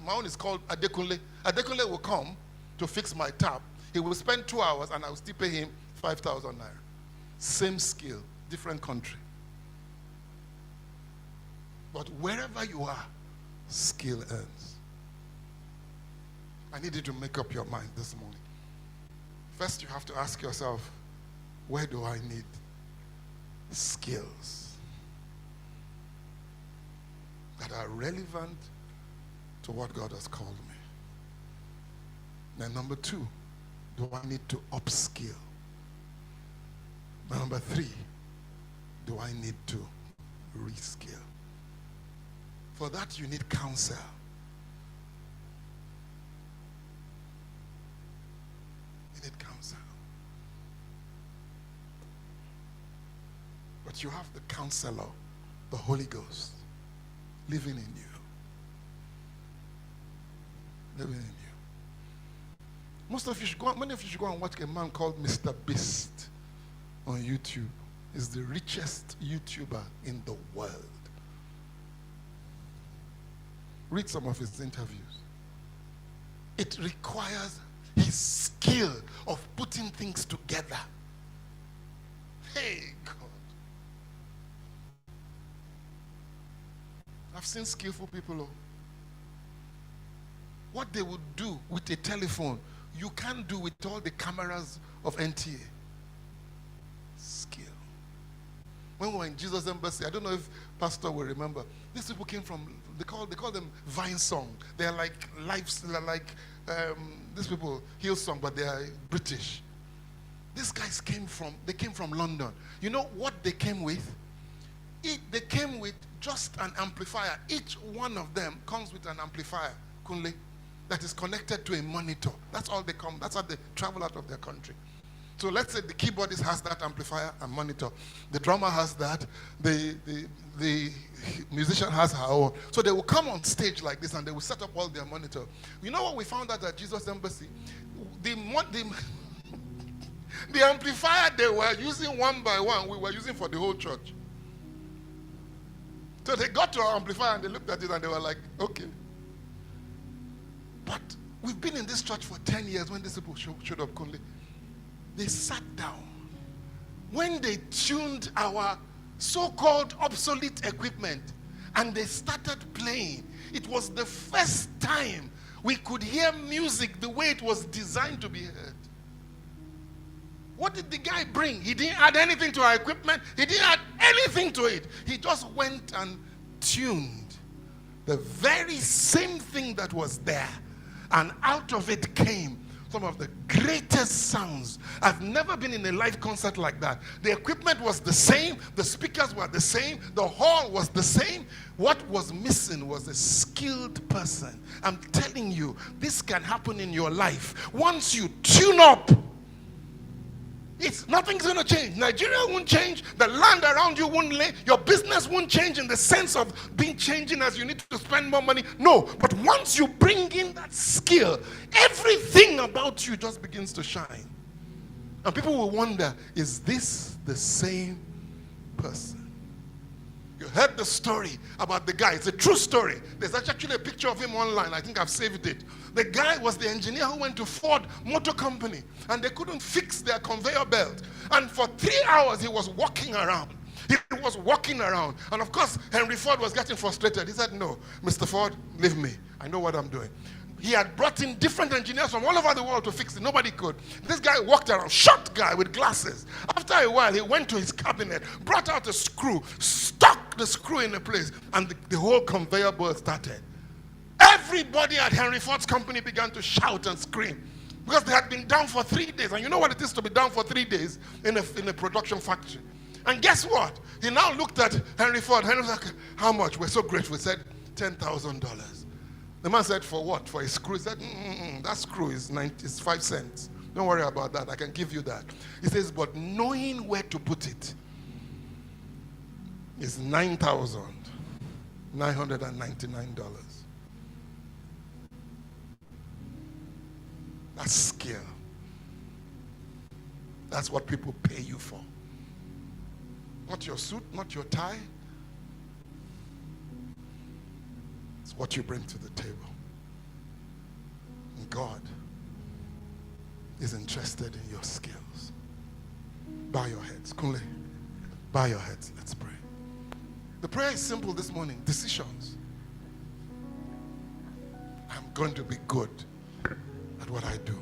My own is called Adekunle. Adekunle will come to fix my tap. He will spend 2 hours and I will still pay him 5,000 naira. Same skill, different country. But wherever you are, skill earns. I need you to make up your mind this morning. First, you have to ask yourself, where do I need skills that are relevant to what God has called me? Then number 2, do I need to upskill? Number 3, do I need to reskill? For that, you need counsel. You need counsel. But you have the counselor, the Holy Ghost, living in you. Living in you. Many of you should go and watch a man called Mr. Beast on YouTube. is the richest YouTuber in the world. Read some of his interviews. It requires his skill of putting things together. Hey, God. I've seen skillful people. Oh. What they would do with a telephone, you can't do with all the cameras of NTA. Skill. When we were in Jesus Embassy, I don't know if Pastor will remember, these people came from, they call them Vine Song. They're like these people, Hillsong, but they are British. These guys came from London. You know what they came with? They came with just an amplifier. Each one of them comes with an amplifier, Kunle, that is connected to a monitor. That's all they come. That's how they travel out of their country. So let's say the keyboardist has that amplifier and monitor. The drummer has that. The musician has her own. So they will come on stage like this and they will set up all their monitor. You know what we found out at Jesus Embassy? The amplifier they were using one by one, we were using for the whole church. So they got to our amplifier and they looked at it and they were like, okay. But we've been in this church for 10 years when these people showed up, Kunle. They sat down. When they tuned our so-called obsolete equipment and they started playing, it was the first time we could hear music the way it was designed to be heard. What did the guy bring? He didn't add anything to our equipment. He didn't add anything to it. He just went and tuned the very same thing that was there. And out of it came some of the greatest sounds. I've never been in a live concert like that. The equipment was the same. The speakers were the same. The hall was the same. What was missing was a skilled person. I'm telling you, this can happen in your life. Once you tune up, nothing's going to change. Nigeria won't change. The land around you won't lay. Your business won't change in the sense of being changing as you need to spend more money. No, but once you bring in that skill, everything about you just begins to shine. And people will wonder, is this the same person? You heard the story about the guy. It's a true story. There's actually a picture of him online. I think I've saved it. The guy was the engineer who went to Ford Motor Company and they couldn't fix their conveyor belt. And for 3 hours he was walking around. He was walking around. And of course, Henry Ford was getting frustrated. He said, no, Mr. Ford, leave me. I know what I'm doing. He had brought in different engineers from all over the world to fix it. Nobody could. This guy walked around, short guy with glasses. After a while, he went to his cabinet, brought out a screw, stuck the screw in a place, and the whole conveyor belt started. Everybody at Henry Ford's company began to shout and scream because they had been down for 3 days. And you know what it is to be down for 3 days in a production factory. And guess what? He now looked at Henry Ford. Henry was like, how much? We're so grateful. He said, $10,000. The man said, for what? For a screw? He said, that screw is 5 cents. Don't worry about that. I can give you that. He says, but knowing where to put it is $9,999. That's skill. That's what people pay you for. Not your suit, not your tie. It's what you bring to the table. And God is interested in your skills. Bow your heads. Kunle, bow your heads. Let's pray. The prayer is simple this morning. Decisions. I'm going to be good at what I do.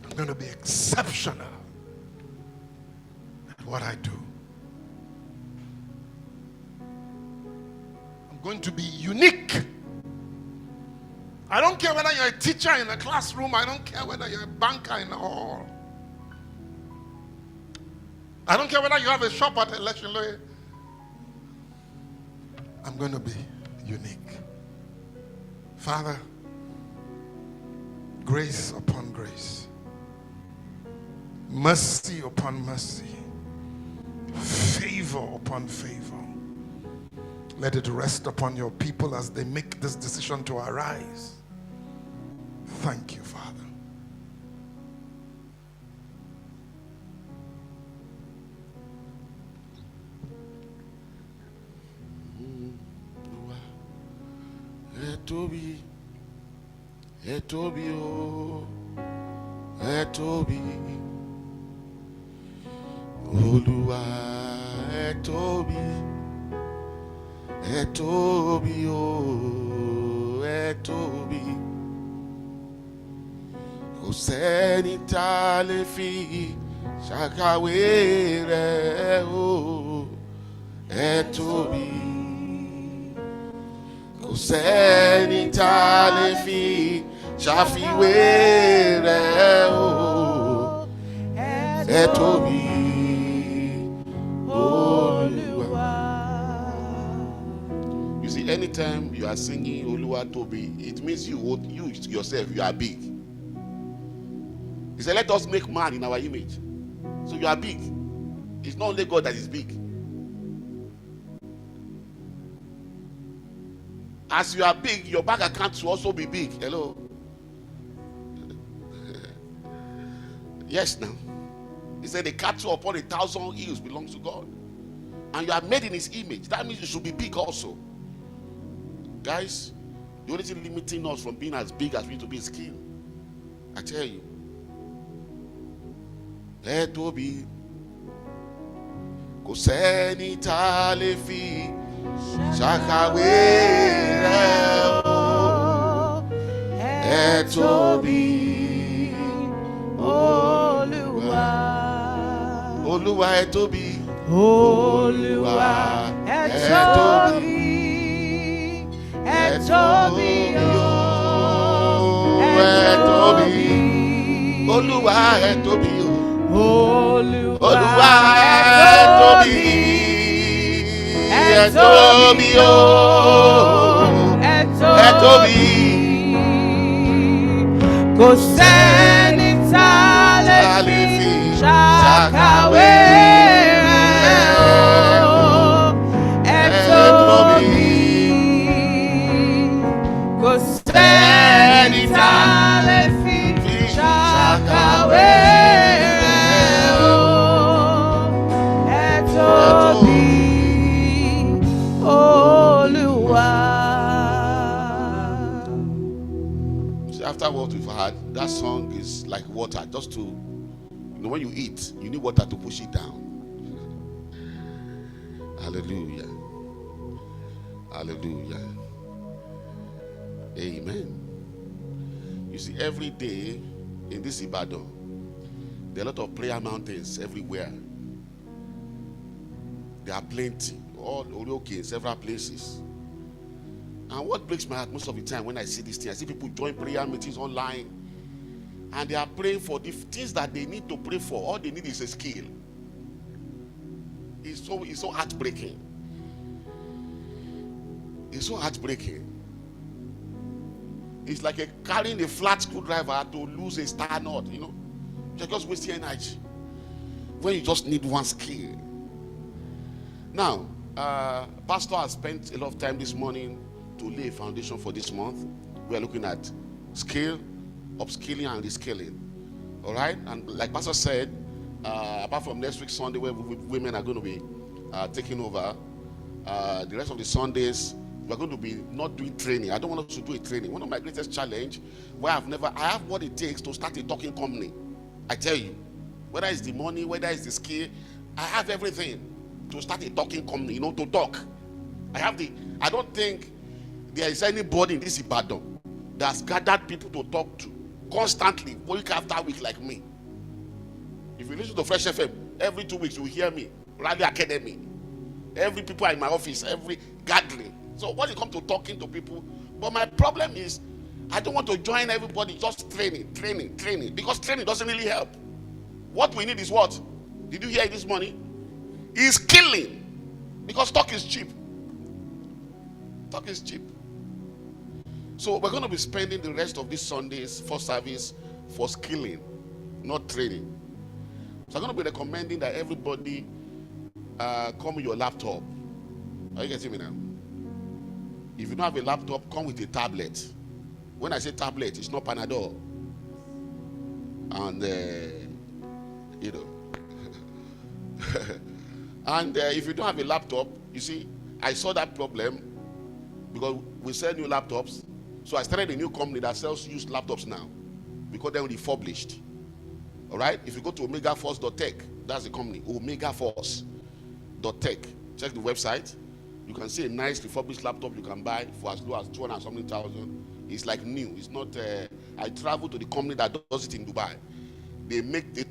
I'm going to be exceptional at what I do. I'm going to be unique. I don't care whether you're a teacher in a classroom. I don't care whether you're a banker in a hall. I don't care whether you have a shop at election lawyer. I'm going to be unique. Father, grace upon grace, mercy upon mercy, favor upon favor. Let it rest upon your people as they make this decision to arise. Thank you, Father. Etobi, Etobi, oh, Etobi, Olúwa, Etobi, Etobi, oh, Etobi. Kò sẹ́ni tá a lè fi ṣàkàwé rẹ̀, oh, Etobi. Kò sẹ́ni tá a lè fi ṣàfiwé rẹ̀, oh, Etobi, Olúwa. You see, anytime you are singing Olúwa Tobi, it means you yourself, you are big. He said, let us make man in our image. So you are big. It's not only God that is big. As you are big, your bank account will also be big. Hello. Yes, now. He said the cattle upon 1,000 hills belongs to God. And you are made in his image. That means you should be big also. Guys, the only thing limiting us from being as big as we need to be is skill. I tell you. Etobi, kò sẹ́ni tá a lè fi ṣàkàwé rẹ̀, o, Etobi, Olúwa, Olúwa Etobi, Olúwa Etobi, Etobi, Etobi, Olúwa Etobi. Olúwa Etobi, Etobi, Etobi. Kò sẹ́ni tá a lè fi ṣàkàwé rẹ̀, o, Etobi. Kò sẹ́ni tá a lè fi ṣàkàwé rẹ̀. After what we've had, that song is like water. Just to, when you eat, you need water to push it down. Hallelujah. Hallelujah. Amen. You see, every day in this Ibadan, there are a lot of prayer mountains everywhere. There are plenty, all okay in several places. And what breaks my heart most of the time when I see this thing, I see people join prayer meetings online and they are praying for the things that they need to pray for. All they need is a skill. It's so heartbreaking. It's so heartbreaking. It's like carrying a flat screwdriver to lose a star knot, you know. You're just wasting energy when you just need one skill. Now, Pastor has spent a lot of time this morning to lay a foundation for this month. We are looking at skill, upskilling, and reskilling. All right, and like Pastor said, apart from next week Sunday, where women are going to be taking over, the rest of the Sundays we are going to be not doing training. I don't want us to do a training. One of my greatest challenge, where I have what it takes to start a talking company. I tell you, whether it's the money, whether it's the skill, I have everything to start a talking company. You know, to talk. I don't think there is anybody in this Ibadan that's gathered people to talk to constantly, week after week, like me. If you listen to Fresh FM, every 2 weeks you will hear me, Rally Academy. Every people are in my office, every gathering. So when it comes to talking to people, but my problem is, I don't want to join everybody just training, because training doesn't really help. What we need is what? Did you hear it this morning? Is killing, because talk is cheap. Talk is cheap. So we're going to be spending the rest of these Sundays for service for skilling, not training. So I'm going to be recommending that everybody come with your laptop. Are you getting me now? If you don't have a laptop, come with a tablet. When I say tablet, it's not Panadol. And, you know. And if you don't have a laptop, you see, I saw that problem because we sell new laptops So I started a new company that sells used laptops now. We call them refurbished. All right? If you go to omegaforce.tech, that's the company, omegaforce.tech. Check the website. You can see a nice refurbished laptop you can buy for as low as 200 something thousand. It's like new. It's not. I travel to the company that does it in Dubai. They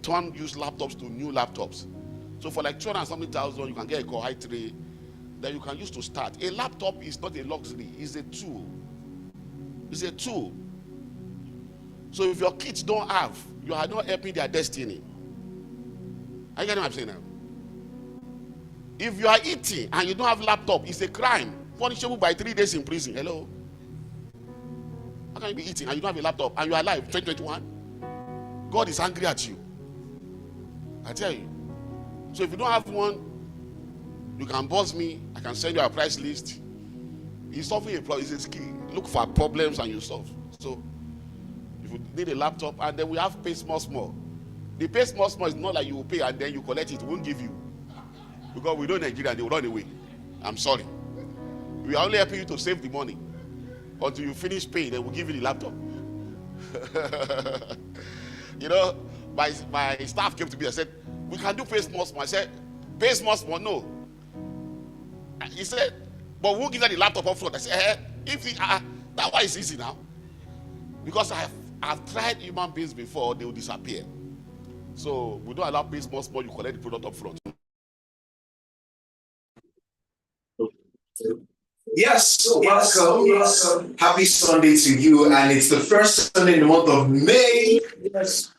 turn used laptops to new laptops. So for like 200 something thousand, you can get a Core i3 that you can use to start. A laptop is not a luxury. It's a tool. It's a tool. So if your kids don't have, you are not helping their destiny. Are you getting what I'm saying now? If you are eating and you don't have laptop, it's a crime, punishable by 3 days in prison. Hello? How can you be eating and you don't have a laptop and you are alive 2021? God is angry at you. I tell you. So if you don't have one, you can buzz me. I can send you a price list. It's solving a problem. It's a skill. Look for problems and you solve. So if you need a laptop, and then we have pay small. The pay small is not like you will pay and then you collect it. We won't give you. Because we know Nigeria, they will run away. I'm sorry. We are only helping you to save the money. Until you finish paying, then we'll give you the laptop. You know, my staff came to me and said, we can do pay small. I said, pay small, no. He said, but we'll give you the laptop up front. I said, that one is easy now. Because I've tried human beings before, they will disappear. So we don't allow pay small, you collect the product up front. Yes, welcome. Happy Sunday to you. And it's the first Sunday in the month of May. Yes.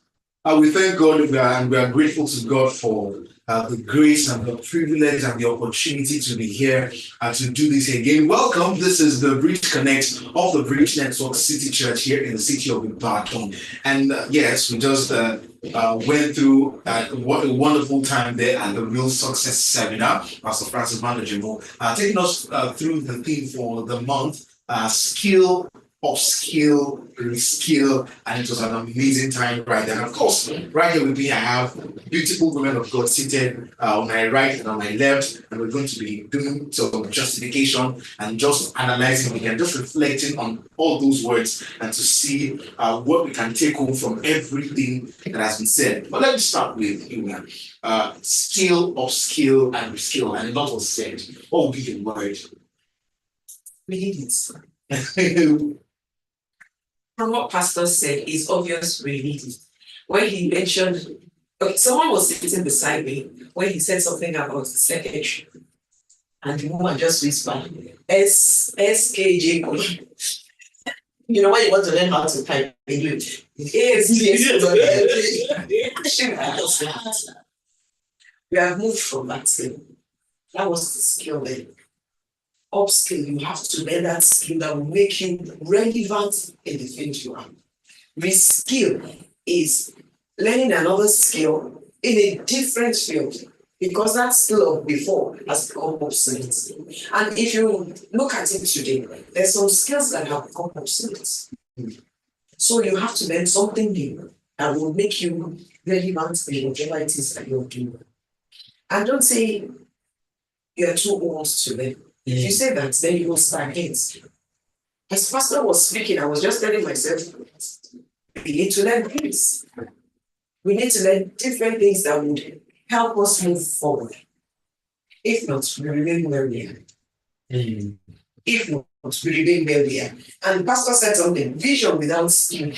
We thank God and we are grateful to God for the grace and the privilege and the opportunity to be here and to do this again. Welcome. This is the Bridge Connect of the Bridge Network City Church here in the city of Ibadan. And yes, we just went through what a wonderful time there at the Real Success Seminar. Pastor Francis Manojimo taking us through the theme for the month, skill, upskill, reskill, and it was an amazing time right there. And of course, right here with me, I have beautiful women of God seated on my right and on my left, and we're going to be doing some justification and just analyzing again, just reflecting on all those words and to see what we can take home from everything that has been said. But let me start with you, man. Skill, upskill, and reskill, and a lot was said. What would be the word? We need it. From what Pastor said, it's obvious we need it. When he mentioned, someone was sitting beside me when he said something about the secretary, and the woman just whispered, SKJ. You know, when you want to learn how to type English, we have moved from that skill. That was the skill then. Upskill, you have to learn that skill that will make you relevant in the field you are. Reskill is learning another skill in a different field because that skill of before has become obsolete. And if you look at it today, there's some skills that have become obsolete. So you have to learn something new that will make you relevant in whatever it is that you're doing. And don't say you're too old to learn. If you say that, then you will stagnate. As Pastor was speaking, I was just telling myself, we need to learn things. We need to learn different things that would help us move forward. If not, we remain where we are. If not, we remain where we are. And Pastor said something, vision without skill,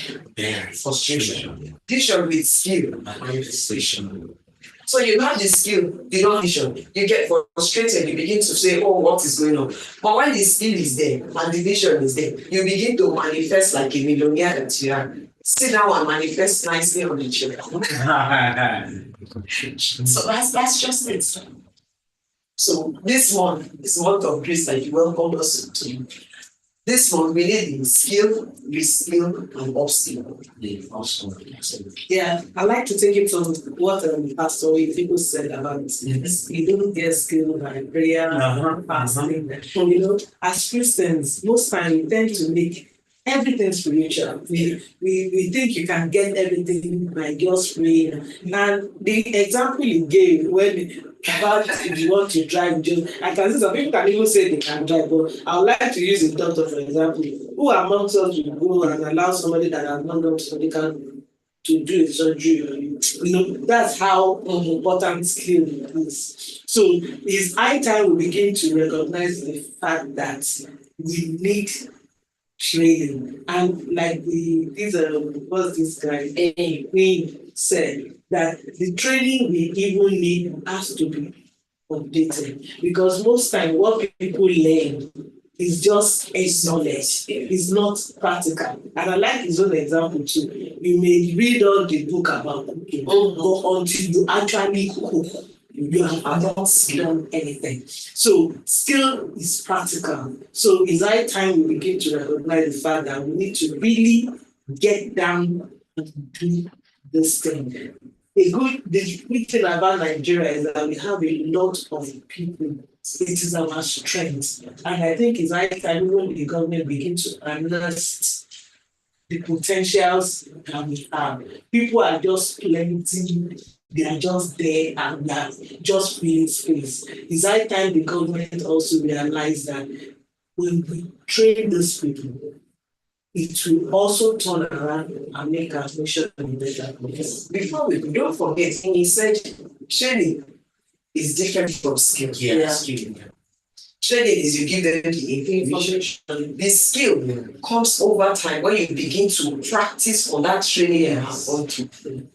frustration. Vision with skill, manifestation. So you have the skill, you don't vision, you get frustrated, you begin to say, oh, what is going on? But when the skill is there and the vision is there, you begin to manifest like a millionaire that you are. Sit down and manifest nicely on the chair. So that's just it. So this month of grace that you welcome us to, this month we need the skill, reskill, and upskill. Yeah, I like to take it on what Pastor people said about it. You don't get skill by prayer, fasting. You know, as Christians, most times we tend to make everything's spiritual. We think you can get everything by just praying. And the example you gave when about if you want to drive, just I can see some people can even say they can drive, but I would like to use a doctor for example. Who amongst us will go and allow somebody that has not done medical to do a surgery? That's how important skill is. So it's high time we begin to recognize the fact that we need training. And like what's this guy Wayne said, that the training we even need has to be updated, because most time what people learn is just a knowledge. It's not practical. And I like his own example too. You may read all the book about cooking, but until you actually cook, you have not done anything. So skill is practical. So it's high time we begin to recognize the fact that we need to really get down and do this thing. The good thing about Nigeria is that we have a lot of people. It is our strength. And I think it's high time when the government begins to harness the potentials that we have. People are just plenty, they are just there and that just filling space. It's high time the government also realize that when we train these people, it will also turn around and make our nation a better place. Before we don't forget, he said training is different from skill. Training is you give them the information. The skill comes over time when you begin to practice on that training you have gone through.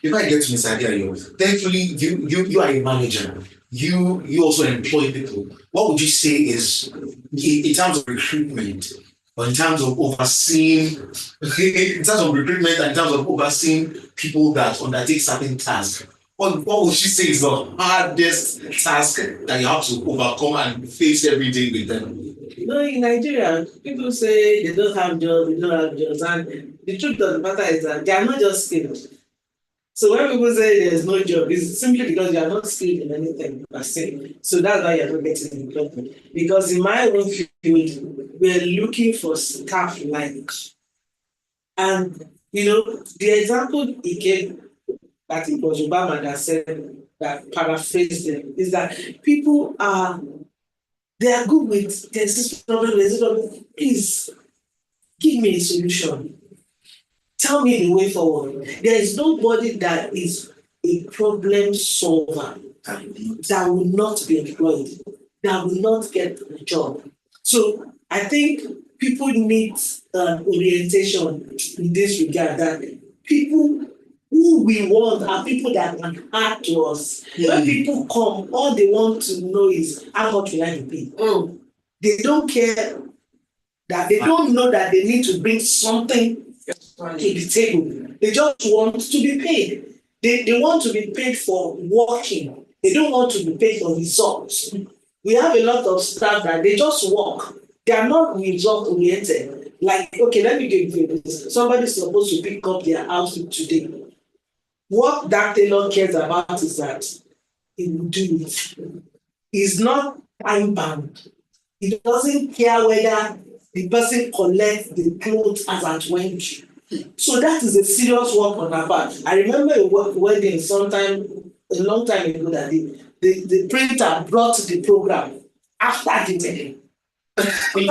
If I get to this idea, thankfully you are a manager. You also employ people. What would you say is in terms of recruitment, or in terms of overseeing, in terms of recruitment, and in terms of overseeing people that undertake certain tasks? What would you say is the hardest task that you have to overcome and face every day with them? In Nigeria, people say they don't have jobs, and the truth of the matter is that they are not just skilled. So when people say there's no job, it's simply because you are not skilled in anything per se. So that's why you're not getting employment. Because in my own field, we're looking for staff like, and the example he gave, I think it was Obama that said, that paraphrased them, is that people they are good with there's this problem, please give me a solution. Tell me the way forward. There is nobody that is a problem solver that will not be employed, that will not get a job. So I think people need orientation in this regard, that people who we want are people that can add to us. When people come, all they want to know is how much will I be paid. They don't care that they don't know that they need to bring something to the table. They just want to be paid. They want to be paid for working. They don't want to be paid for results. We have a lot of staff that they just work. They are not result oriented. Like, okay, let me give you this. Somebody's supposed to pick up their outfit today. What that tailor cares about is that he will do it. He's not time bound. He doesn't care whether the person collects the clothes as at when. So that is a serious work on our part. I remember a wedding a long time ago, that the printer brought the program after the wedding. We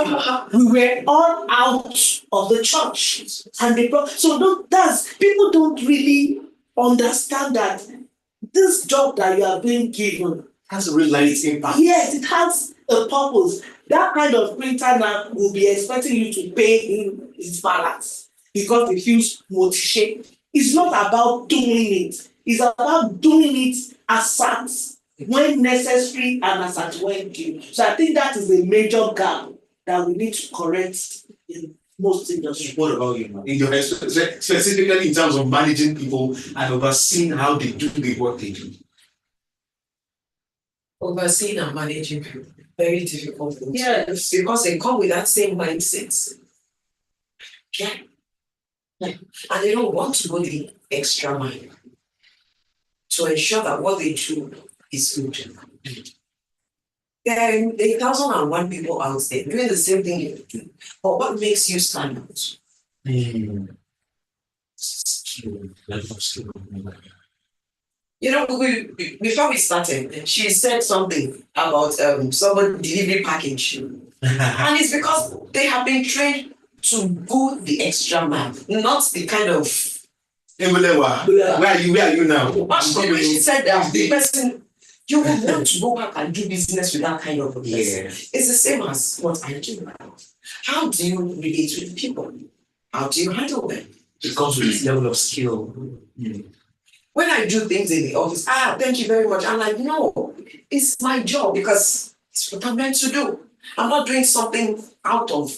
were all out of the church, and people don't really understand that this job that you are being given has a real life impact. Yes, it has a purpose. That kind of printer now will be expecting you to pay in his balance because it feels motivation. It's not about doing it. It's about doing it as at when necessary and as at when due. So I think that is a major gap that we need to correct in most industries. What about you, in your specifically in terms of managing people and overseeing how they do the work they do? Overseeing and managing people, very difficult. Yes, because they come with that same mindset. Yeah. And they don't want to go the extra mile to ensure that what they do is good. There are 1,001 people out there doing the same thing you do. But what makes you stand out? You know, before we started, she said something about somebody delivery package. And it's because they have been trained to go the extra mile, not the kind of. Where are you now? Actually, when she said that, the person, you would want to go back and do business with that kind of a person. Yeah. It's the same as what I do now. How do you relate with people? How do you handle them? It comes with this level of skill. When I do things in the office, thank you very much. I'm like, no, it's my job because it's what I'm meant to do. I'm not doing something out of,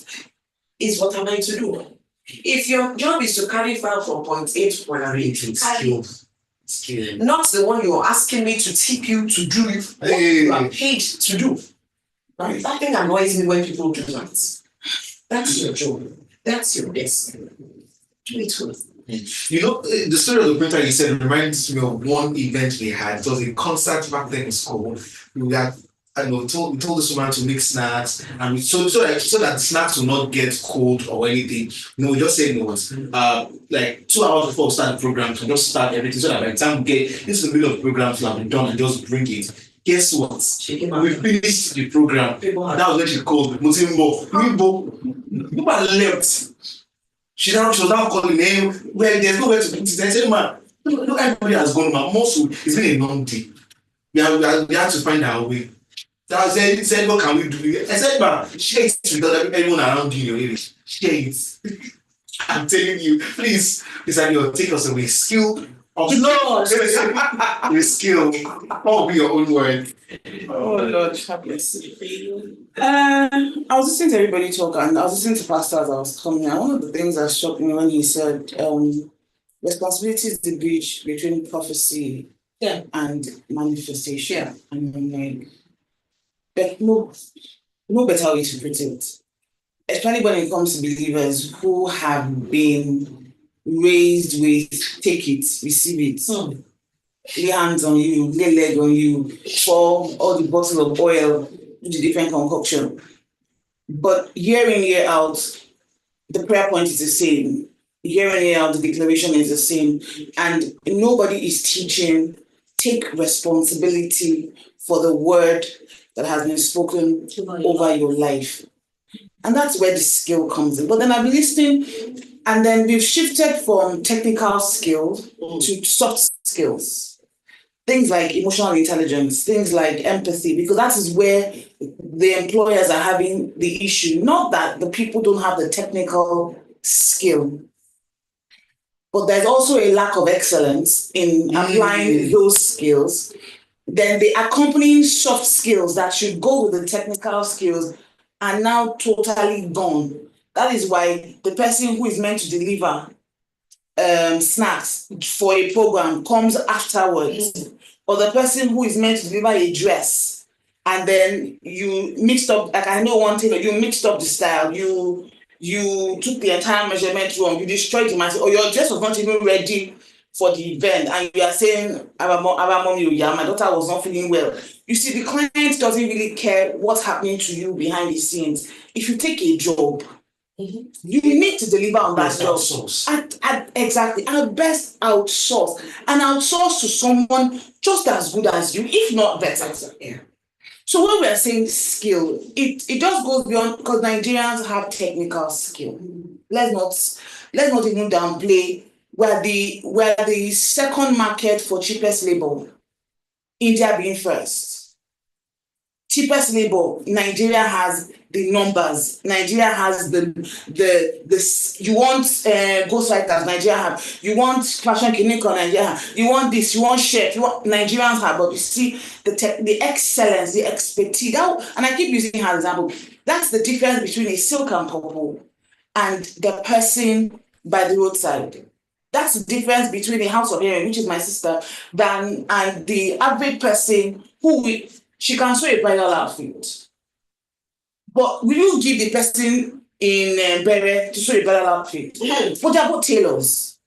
it's what I'm meant to do. If your job is to carry file from point A to point B, skill. Not the one you're asking me to tip you to do what you are paid to do. Right? That thing annoys me when people do that. That's your job. That's your desk. Do it well. You know, the story of the printer you said reminds me of one event we had. It was a concert back then in school. We had, we told this woman to make snacks, and so that snacks will not get cold or anything. We just said it was like 2 hours before we start the program to just start everything, so that by the time we get into the middle of the program to have been done and just bring it. Guess what? We finished the program. That was when she called Mutimbo. People left. She was now calling him. Well, there's nowhere to put it. I said, man, look, everybody has gone, man. Also, it's been a long day. We have to find our way. That was it. He said, what can we do? I said, man, share it with everyone around you. Share it. I'm telling you, please, take us away. Skill. Skill. What will be your own word? Oh Lord, have mercy. I was listening to everybody talk, and I was listening to Pastor as I was coming. And one of the things that shocked me when he said, responsibility is the bridge between prophecy and manifestation. Yeah. And I'm like, but no better way to put it. Especially when it comes to believers who have been raised with take it, receive it. Lay hands on you, lay leg on you, pour all the bottles of oil, do the different concoction. But year in, year out, the prayer point is the same. Year in, year out, the declaration is the same. And nobody is teaching, take responsibility for the word that has been spoken over your life. And that's where the skill comes in. But then I've been listening, and then we've shifted from technical skills to soft skills. Things like emotional intelligence, things like empathy, because that is where the employers are having the issue. Not that the people don't have the technical skill, but there's also a lack of excellence in applying those skills. Then the accompanying soft skills that should go with the technical skills are now totally gone. That is why the person who is meant to deliver snacks for a program comes afterwards, or the person who is meant to deliver a dress, and then you mixed up, like I know one thing, you mixed up the style, you took the entire measurement wrong, you destroyed the material, or your dress was not even ready for the event, and you are saying, my daughter was not feeling well. You see, the client doesn't really care what's happening to you behind the scenes. If you take a job, you need to deliver on that job. Exactly. And best outsource. And outsource to someone just as good as you, if not better. Yeah. So when we are saying skill, it just goes beyond, because Nigerians have technical skill. Let's not even downplay. We're the second market for cheapest labor. India being first. Cheapest labor, Nigeria has the numbers. Nigeria has the you want ghostwriters, Nigeria have. You want fashion clinic, Nigeria have. You want this, you want chef, Nigerians have. But you see the excellence, the expertise. And I keep using her example. That's the difference between a silk and purple and the person by the roadside. That's the difference between a house of hearing, which is my sister, and the average person she can sew a bridal outfit. But will you give the person in Bere to sew a bridal outfit? But they're both tailors.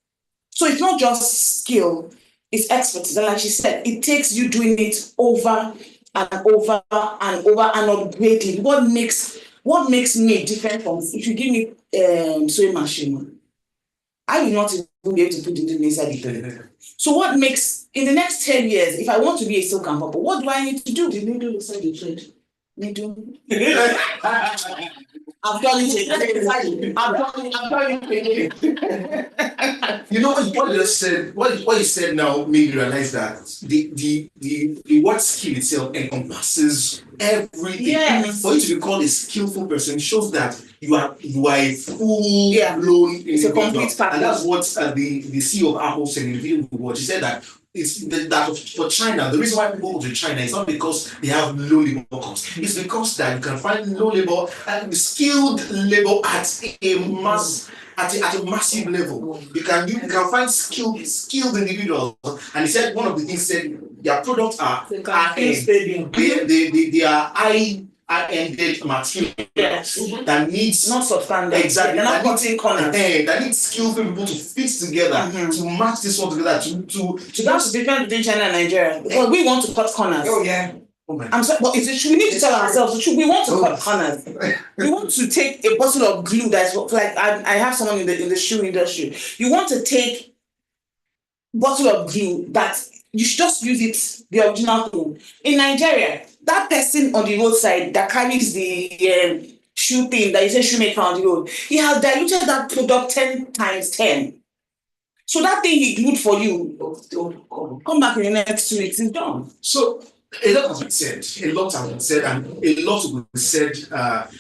So it's not just skill, it's expertise. And like she said, it takes you doing it over and over and over and upgrade it. What makes me different from, if you give me sewing machine, I will not even be able to put it inside the toilet. So what makes, in the next 10 years, if I want to be a silk and purple, what do I need to do? The needle inside the thread. Needle. I'm telling you. I'm telling you. You know what you just said, what you said now made me realize that the word skill itself encompasses everything. Yes. For you to be called a skillful person shows that you are a full blown It's a complete package. and that's what the CEO of Apple said in the video we watched. He said that that for China, the reason why people go to China is not because they have low labor costs. It's because that you can find low labor and skilled labor at a massive level. You can find skilled individuals. And he said one of the things said their products are they are high-end material that needs not substandard. Exactly. They're not cutting corners. That needs skillful people to fit together, to match this one together, to that's the difference between China and Nigeria. Because we want to cut corners. Oh yeah. Oh I'm sorry, but it's the truth. We need to tell ourselves the truth. We want to cut corners. We want to take a bottle of glue that's like I have someone in the shoe industry. You want to take bottle of glue that you should just use it, the original thing. In Nigeria, that person on the roadside that carries the shoe thing that you say shoemaker on the road, he has diluted that product 10 times 10. So that thing he glued for you, come back in the next 2 weeks, it's done. So a lot has been said, and a lot will be said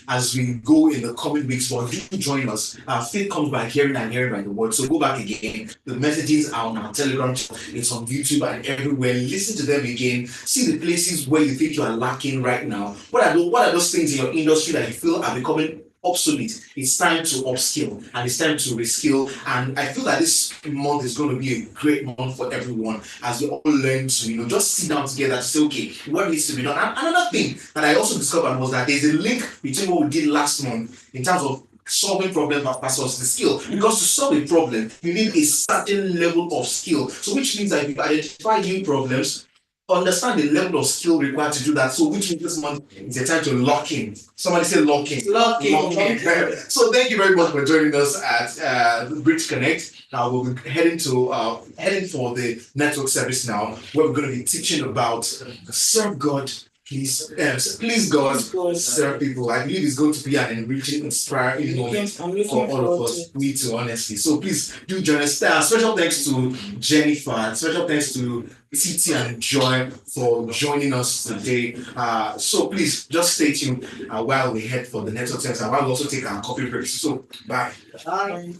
as we go in the coming weeks. But do join us. Faith comes by hearing and hearing by the word. So go back again. The messages are on our Telegram channel. It's on YouTube and everywhere. Listen to them again. See the places where you think you are lacking right now. What are those things in your industry that you feel are becoming obsolete? It's time to upskill and it's time to reskill. And I feel that this month is going to be a great month for everyone as we all learn to, just sit down together to say, okay, what needs to be done. And another thing that I also discovered was that there's a link between what we did last month in terms of solving problems versus the skill. Because to solve a problem, you need a certain level of skill. So which means that if you identify new problems, understand the level of skill required to do that. So which means this month is a time to lock in. Somebody say lock in. Lock in. So thank you very much for joining us at Bridge Connect. Now we'll be heading for the network service now, where we're going to be teaching about serve God, please God, serve people. I believe it's going to be an enriching, inspiring moment for all of us. Me too, honestly. So please do join us. Special thanks to Jennifer, and special thanks to Titi and Joy for joining us today. So please just stay tuned while we head for the network service, and while we also take our coffee break. So bye. Bye.